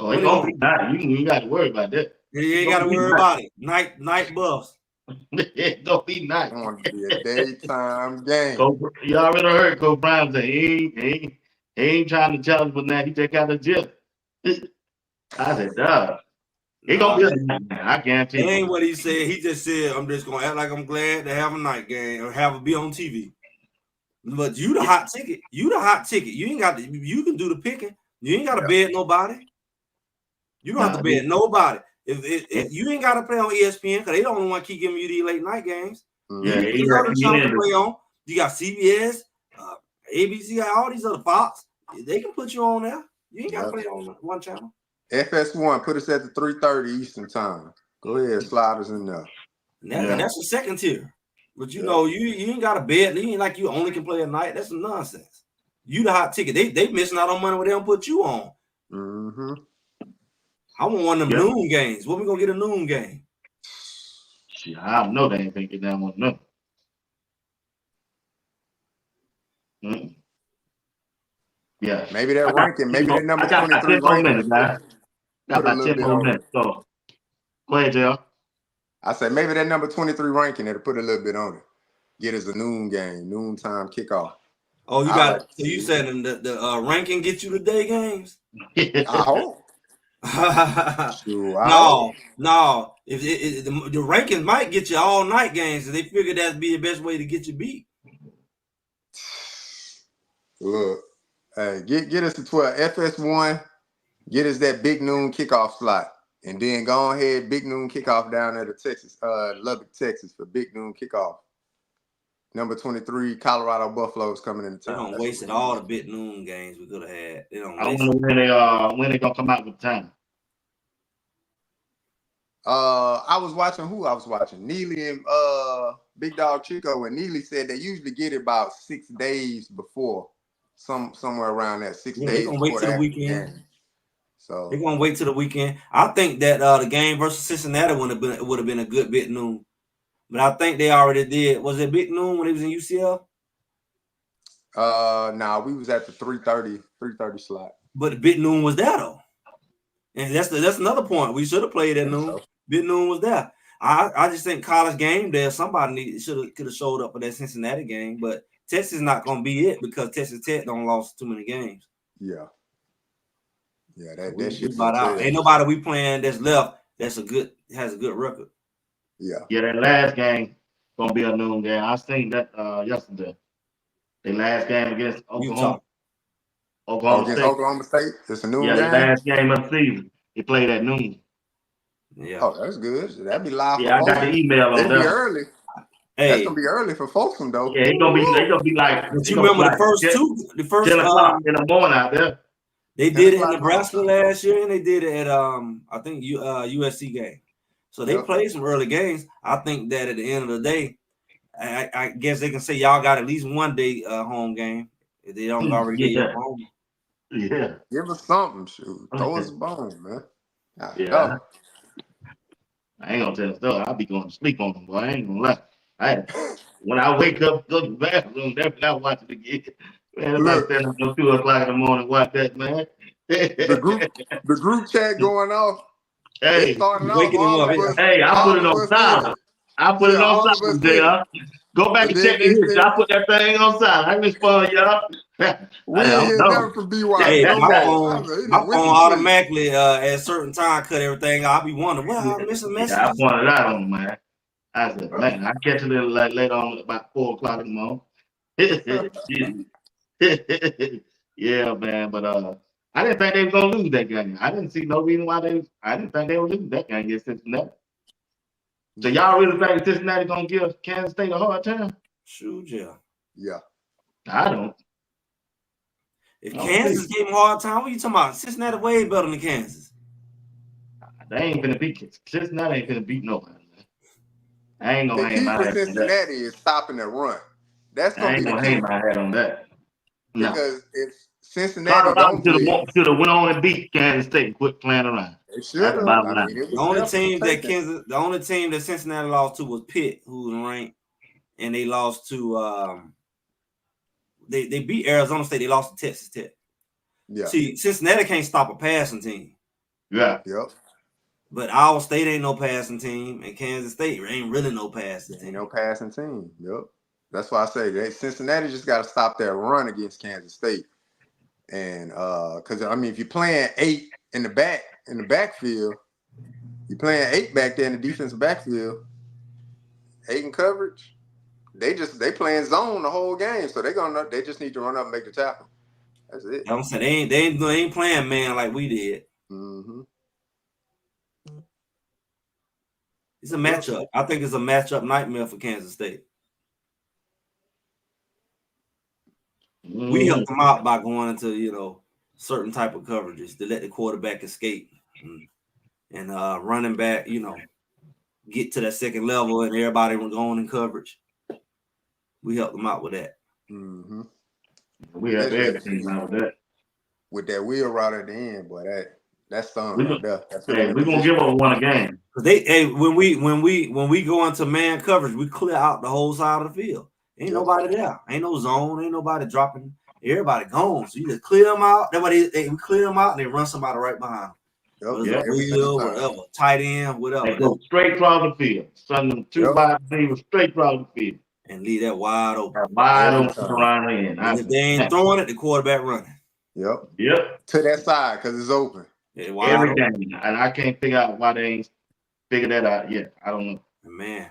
Oh, it's gonna be night. You ain't got to worry about that. You ain't got to worry about it. Night buffs. It's gonna be night. I want it to be a daytime game. You already heard Coach Brown say he ain't trying to challenge for that. He just got a gym. I said, dog. It's gonna be a night. I guarantee. That ain't what he said. He just said, I'm just gonna act like I'm glad to have a night game or have it be on TV. But you the hot ticket. You ain't got to. You can do the picking. You ain't got to bed nobody. You don't have to bet nobody. If you ain't got to play on ESPN because they don't want to keep giving you these late night games. Yeah, you got to play on. You got CBS, ABC, got all these other Fox. They can put you on there. You ain't got to play on one channel. FS1, put us at the 3:30 Eastern time. Go ahead, slide us in there. And that's the second tier. But you know, you ain't got a bed. You ain't like you only can play at night. That's some nonsense. You the hot ticket. They missing out on money where they don't put you on. Mm-hmm. I want one of them noon games. When we gonna get a noon game? Shit, I know they ain't gonna get down with nothing. Yeah. Maybe that ranking, maybe that number 23 I got 10 more minutes, guys. Got about 10 more minutes. So go ahead, JR. I said maybe that number 23 ranking that'll put a little bit on it. Get us a noon game, noontime kickoff. Oh, you got so you said the ranking get you the day games? I hope. No. If the rankings might get you all night games, and they figure that'd be the best way to get you beat. Look, hey, get us to 12 FS1. Get us that big noon kickoff slot, and then go ahead big noon kickoff down there to Texas, Lubbock, Texas for big noon kickoff. Number 23, Colorado Buffaloes coming into town. They don't waste all the big noon games we could have had. They don't. I wonder when they gonna come out with time. I was watching Neely and Big Dog Chico, and Neely said they usually get it about 6 days before, somewhere around that 6 days. They're gonna wait till the weekend. Game. So they're gonna wait till the weekend. I think that the game versus Cincinnati would have been a good big noon, but I think they already did. Was it big noon when it was in UCL? Nah, we was at the 3:30 slot. But the big noon was there though, and that's another point. We should have played at noon. So. Big noon was there. I just think College Game Day somebody could have showed up for that Cincinnati game, but Texas not gonna be it because Texas Tech don't lost too many games. Yeah, that shit about out. Ain't nobody we playing that's left has a good record. Yeah, that last game gonna be a noon game. I seen that yesterday. The last game against Oklahoma. Oklahoma State. It's a noon game. The last game of the season. They played at noon. Yeah. Oh, that's good. That'd be live. Yeah, I got the email on that. It'll be early. Hey, that's gonna be early for Folsom though. Yeah, it's gonna be like. But you remember the first 10 o'clock in the morning out there. They did it in Nebraska last year, and they did it at I think USC game. So they played some early games. I think that at the end of the day, I guess they can say y'all got at least one day home game if they don't already get you home. Yeah, give us something, shoot. Throw us a bone, man. Yeah. I ain't gonna tell the story. I'll be going to sleep on them, boy. I ain't gonna lie. When I wake up, go to the bathroom, definitely I watch it again. Man, I'm not standing up till 2 o'clock in the morning, watch that, man. the group chat going off. Hey, waking him up. Hey, I put it on silent. I put it on silent, JR. Go back and check your history. I put that thing on silent. I respond, y'all. We ain't hear nothing from BY. Hey, my phone automatically at a certain time cut everything. I'll be wondering, I'm missing messages. Yeah, I pointed out on them, man. I said, man, I catch it like later on about 4 o'clock in the morning. Yeah, man, but I didn't think they were gonna lose that game. I didn't see no reason why I didn't think they would lose that game against Cincinnati. So y'all really think Cincinnati gonna give Kansas State a hard time? Sure, yeah. Yeah. I don't. If Kansas gave them a hard time, what are you talking about? Cincinnati way better than Kansas. They ain't gonna beat Cincinnati. Ain't gonna beat nobody. I ain't gonna hang my hat on that. Cincinnati is stopping the run. That's gonna be the key. I ain't gonna hang my hat on that. No. Because if Cincinnati don't should have went on and beat Kansas State and quit playing around. They should have. The only team that Cincinnati lost to was Pitt, who was ranked, and they lost to they beat Arizona State. They lost to Texas Tech. Yeah. See, Cincinnati can't stop a passing team. Yeah. Yep. But Iowa State ain't no passing team, and Kansas State ain't really no passing team. Ain't no passing team. Yep. That's why I say Cincinnati just got to stop that run against Kansas State, and because I mean, if you're playing 8 in the backfield, you're playing 8 back there in the defensive backfield, 8 in coverage. They playing zone the whole game, so they just need to run up and make the tackle. That's it. I'm saying they ain't playing man like we did. Mm-hmm. It's a matchup. I think it's a matchup nightmare for Kansas State. We help them out by going into certain type of coverages to let the quarterback escape and running back, get to that second level and everybody going in coverage. We help them out with that. Mm-hmm. We have everything out with that. With that wheel route at the end, boy, that's something right there. We're gonna give them one game. When we go into man coverage, we clear out the whole side of the field. Ain't nobody there. Ain't no zone. Ain't nobody dropping. Everybody gone. So you just clear them out. That way we clear them out and they run somebody right behind them. Wheel, whatever, tight end, whatever. They go straight across the field. Send them 2 wide receivers straight across the field. And leave that wide open. Wide open around in. And if they ain't throwing it, the quarterback running. Yep. To that side because it's open. Yeah, every game. And I can't figure out why they ain't figured that out yet. I don't know. Man.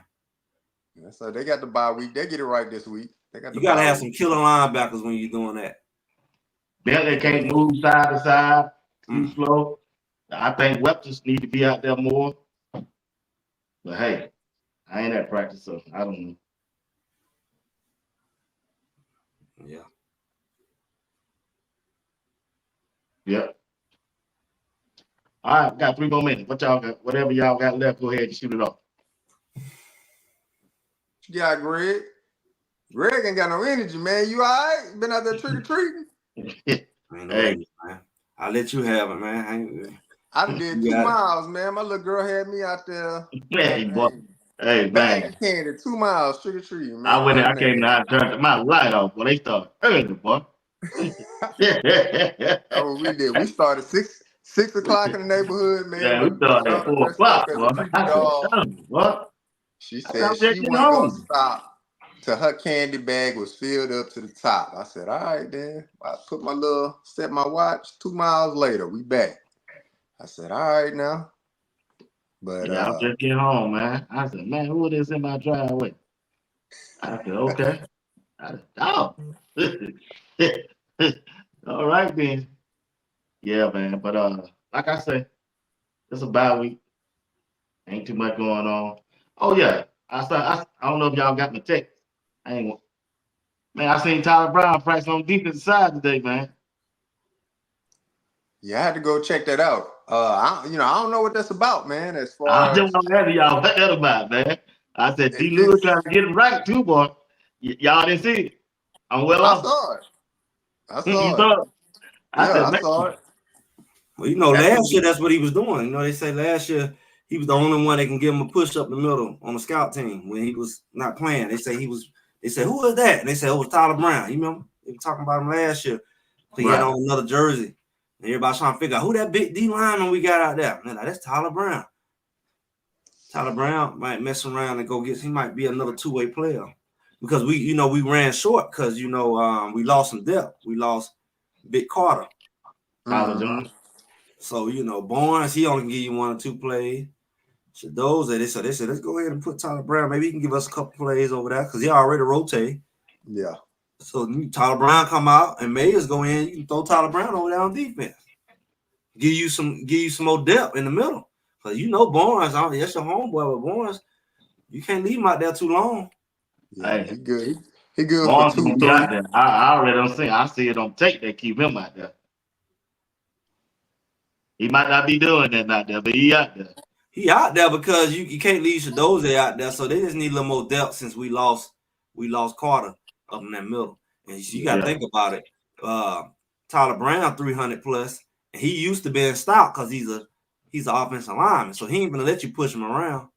So they got the bye week. They get it right this week. You gotta have some killer linebackers when you're doing that. They can't move side to side. Too slow. I think weapons need to be out there more. But hey, I ain't at practice, so I don't know. Yeah. Yep. All right, got 3 more minutes. What y'all got? Whatever y'all got left, go ahead and shoot it off. Yeah, Greg. Greg ain't got no energy, man. You all right? Been out there trick-or-treating? Hey, man. I'll let you have it, man. I did 2 miles, man. My little girl had me out there. Hey, man. Candy, 2 miles trick-or-treating, man. I went in, I came down and turned my light off. Well, they started early, boy. That's what we did. We started 6 o'clock in the neighborhood, man. Yeah, we started at 4 o'clock, boy. She said she wasn't going to stop till her candy bag was filled up to the top. I said, all right, then. I set my watch. 2 miles later, we back. I said, all right now. But yeah, I'll just get home, man. I said, man, who is in my driveway? I said, okay. I said, oh. All right, then. Yeah, man. But like I said, it's a bye week. Ain't too much going on. Oh yeah. I don't know if y'all got my text. Man, I seen Tyler Brown practice on defensive side today, man. Yeah, I had to go check that out. I don't know what that's about, man. As far I don't know y'all what that about, man. I said D. Lewis trying to get it right too, boy. Y'all didn't see it. I'm well off. I saw it. I saw it. Well, last year that's what he was doing. They say last year he was the only one that can give him a push up the middle on the scout team when he was not playing. They say who is that? And they said, it was Tyler Brown. You remember? They were talking about him last year. So he had on another jersey. And everybody's trying to figure out who that big D lineman we got out there. And that's Tyler Brown. Tyler Brown might mess around and he might be another 2-way player. Because we ran short because we lost some depth. We lost Big Carter. Mm-hmm. So Barnes, he only can give you 1 or 2 plays. Shedeur, they said, let's go ahead and put Tyler Brown. Maybe he can give us a couple plays over there because he already rotate. Yeah. So Tyler Brown come out and Mayers go in. You can throw Tyler Brown over there on defense. Give you some more depth in the middle. Because Barnes, that's your homeboy, but Barnes, you can't leave him out there too long. Yeah, he good. He good Barnes for 2, 3. There. I already don't see. I see it on tape. They keep him out there. He might not be doing that out there, but he out there. He out there because you can't leave Shedeur out there. So they just need a little more depth since we lost Carter up in that middle. And you got to think about it. Tyler Brown 300 plus, and he used to be in stout because he's an offensive lineman. So he ain't gonna let you push him around.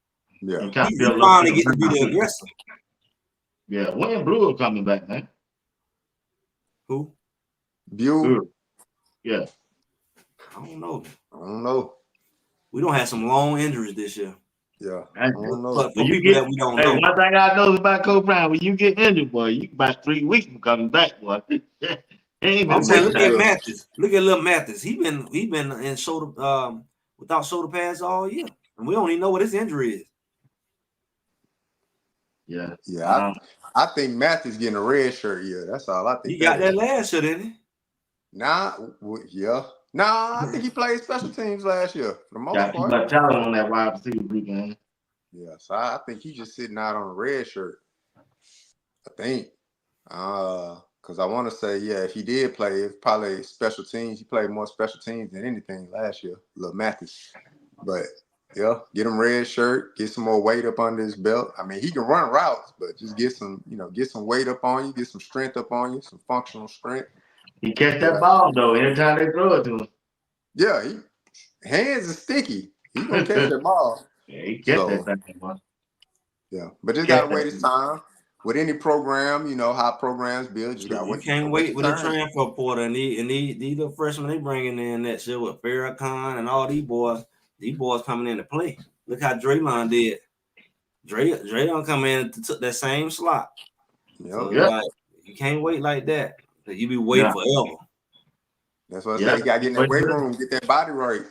Yeah, he's trying to get to be the aggressor. Yeah, when Brewer coming back, man? Who? Brewer. Yeah. I don't know. We don't have some long injuries this year. Yeah, I don't know. But for people that we don't know. One thing I know about Coach Brown, when you get injured, boy, you about 3 weeks from coming back, boy. I'm saying, look at Mathis. Look at little Mathis. He been in shoulder without shoulder pads all year, and we don't even know what his injury is. Yeah. I think Mathis getting a red shirt. Yeah, that's all I think. He got that last year, didn't he? Nah, I think he played special teams last year for the most part. Got too much talent on that wide receiver group, man. Yeah, so I think he's just sitting out on a red shirt. I think. Because Because I want to say, yeah, if he did play, it's probably special teams. He played more special teams than anything last year, Lil Mathis. But yeah, get him red shirt, get some more weight up under his belt. I mean, he can run routes, but just get some weight up on you, get some strength up on you, some functional strength. He catch that ball though every time they throw it to him. Yeah, hands are sticky. He gonna catch that ball. Yeah, he catch that thing. Yeah, but just gotta wait his time. With any program, you know how programs build. Just gotta wait. You can't wait with the transfer portal and these little freshmen they bringing in that shit with Farrakhan and all these boys. These boys coming in to play. Look how Draylon did. Draylon come in and took that same slot. Yep. So like, you can't wait like that. You be waiting forever. That's what I say. You gotta get in that weight room, get that body right.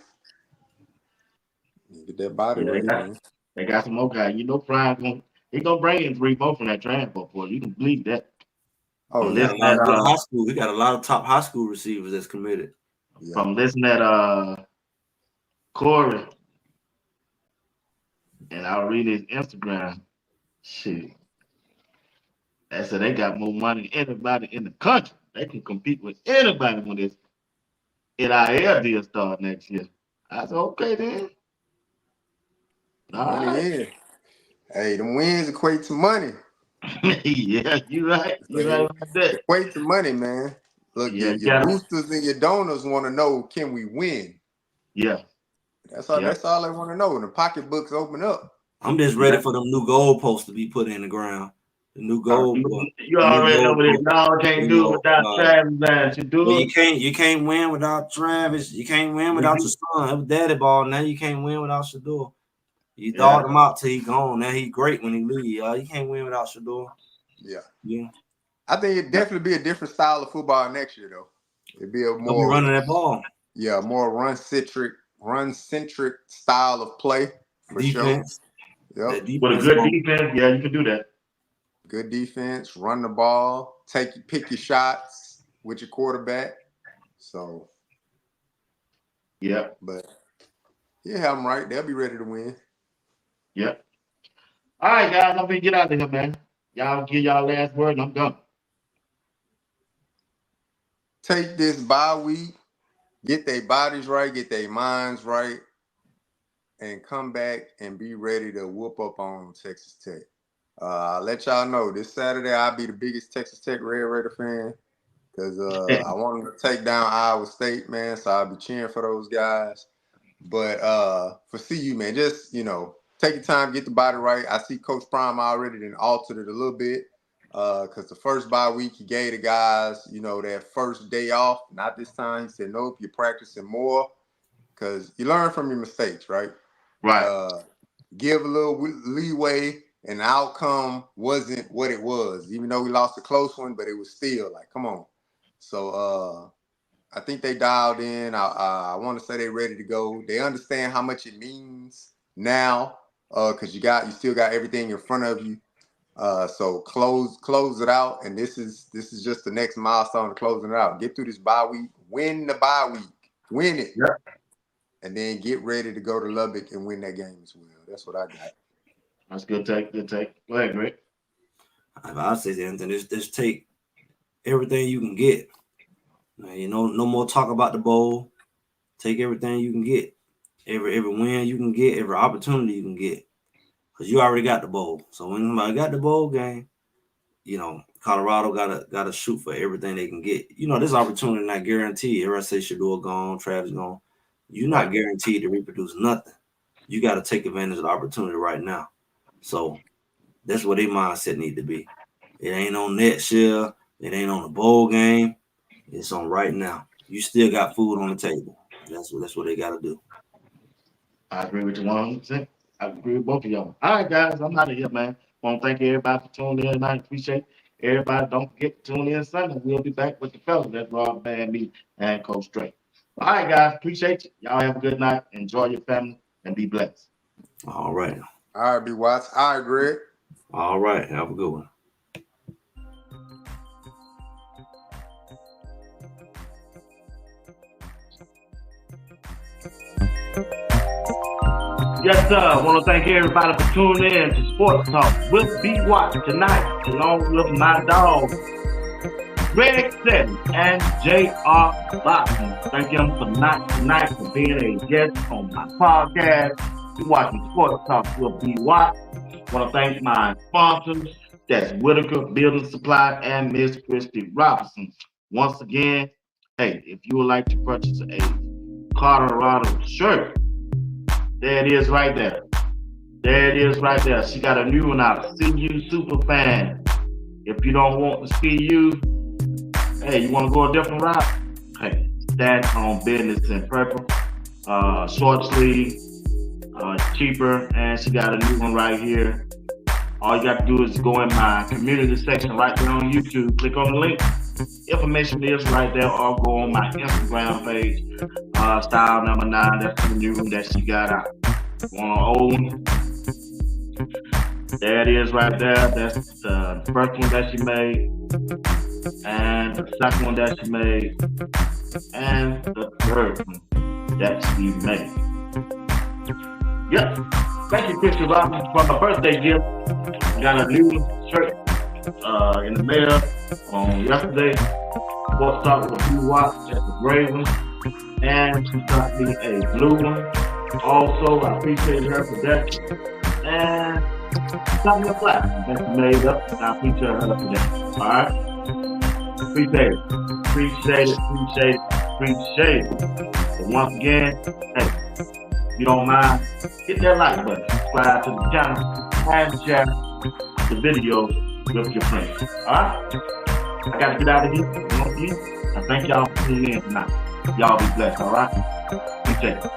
Get that body right, man. They got some more guys. You know, Prime he gonna bring in 3 more from that transfer portal. You can believe that. Oh, we got a lot of good high school. We got a lot of top high school receivers that's committed. Yeah. From listening at Corey, and I'll read his Instagram. Shit. They said they got more money than anybody in the country. They can compete with anybody when this NIL deal start next year. I said, okay then. Money in. Hey, them wins equate to money. Yeah, you right. You right about that. Equate to money, man. Look, your boosters and your donors want to know, can we win? Yeah. That's all they want to know. And the pocketbooks open up. I'm just ready for them new goalposts to be put in the ground. The new goal. You already know what it is. Y'all can't do it without Travis. You can't win without Travis. You can't win without your son. It was daddy ball. Now you can't win without Shedeur. You thought him out till he gone. Now he great when he leave. You can't win without Shedeur. Yeah. I think it'd definitely be a different style of football next year, though. It'd be a more running that ball. Yeah, more run-centric style of play for defense. Sure. Yep. With a good defense, yeah, you can do that. Good defense, run the ball, pick your shots with your quarterback. So, yeah. But yeah, I'm right. They'll be ready to win. Yep. All right, guys, I'm gonna get out of here, man. Y'all give y'all last word, and I'm done. Take this bye week, get their bodies right, get their minds right, and come back and be ready to whoop up on Texas Tech. I'll let y'all know this Saturday I'll be the biggest Texas Tech Red Raider fan because I want them to take down Iowa State, man. So I'll be cheering for those guys. But for CU, man, just take your time, get the body right. I see Coach Prime already then altered it a little bit because the first bye week he gave the guys, that first day off. Not this time. He said, nope, you're practicing more because you learn from your mistakes, right? Right. Give a little leeway, and the outcome wasn't what it was. Even though we lost a close one, but it was still like, come on. So I think they dialed in. I want to say they're ready to go. They understand how much it means now because you still got everything in front of you. So close it out, and this is just the next milestone of closing it out. Get through this bye week, win the bye week, win it, and then get ready to go to Lubbock and win that game as well. That's what I got. That's good take. Good take. Go ahead, Greg. I'll say anything. Just take everything you can get. No more talk about the bowl. Take everything you can get. Every win you can get, every opportunity you can get. Because you already got the bowl. So when somebody got the bowl game, Colorado gotta shoot for everything they can get. This opportunity not guaranteed. Everybody say Shedeur gone, Travis gone. You're not guaranteed to reproduce nothing. You got to take advantage of the opportunity right now. So that's what their mindset need to be. It ain't on next year. It ain't on the bowl game. It's on right now. You still got food on the table. That's what they got to do. I agree with you 100%. I agree with both of y'all. All right, guys, I'm out of here, man. Want to thank everybody for tuning in tonight. Appreciate everybody. Don't forget to tune in Sunday. We'll be back with the fellas. That's Rob, Band, me, and Coach Drake. All right, guys. Appreciate you. Y'all have a good night. Enjoy your family and be blessed. All right. All right, B. Watts. All right, Greg. All right. Have a good one. Yes, sir. I want to thank everybody for tuning in to Sports Talk with B. Watts tonight, along with my dog, Greg Seddon and J.R. Boxing. Thank them tonight for being a guest on my podcast. You're watching Sports Talk with B. Watt. I want to thank my sponsors. That's Whitaker Building Supply and Miss Christy Robinson. Once again, hey, if you would like to purchase a Colorado shirt, there it is right there. There it is right there. She got a new one out. CU Superfan. If you don't want to see you, hey, you want to go a different route? Hey, stand on business in purple. Short sleeve, cheaper, and she got a new one right here. All you got to do is go in my community section right there on YouTube. Click on the link. Information is right there, or go on my Instagram page. Style number 9. That's the new one that she got out. On her own. There it is right there. That's the first one that she made, and the second one that she made, and the third one that she made. Yep. Thank you, Christy Robinson, for my birthday gift. I got a new shirt in the mail on yesterday. Sports Talk with Blue Watch. That's a gray one. And she got me a blue one. Also, I appreciate her for that. And got me a flat that's made up. I appreciate her for that. Alright? Appreciate it. Appreciate it. So once again, hey, if you don't mind, hit that like button, subscribe to the channel, and share the video with your friends. Alright? I gotta get out of here. I thank y'all for tuning in tonight. Y'all be blessed, alright? Appreciate it.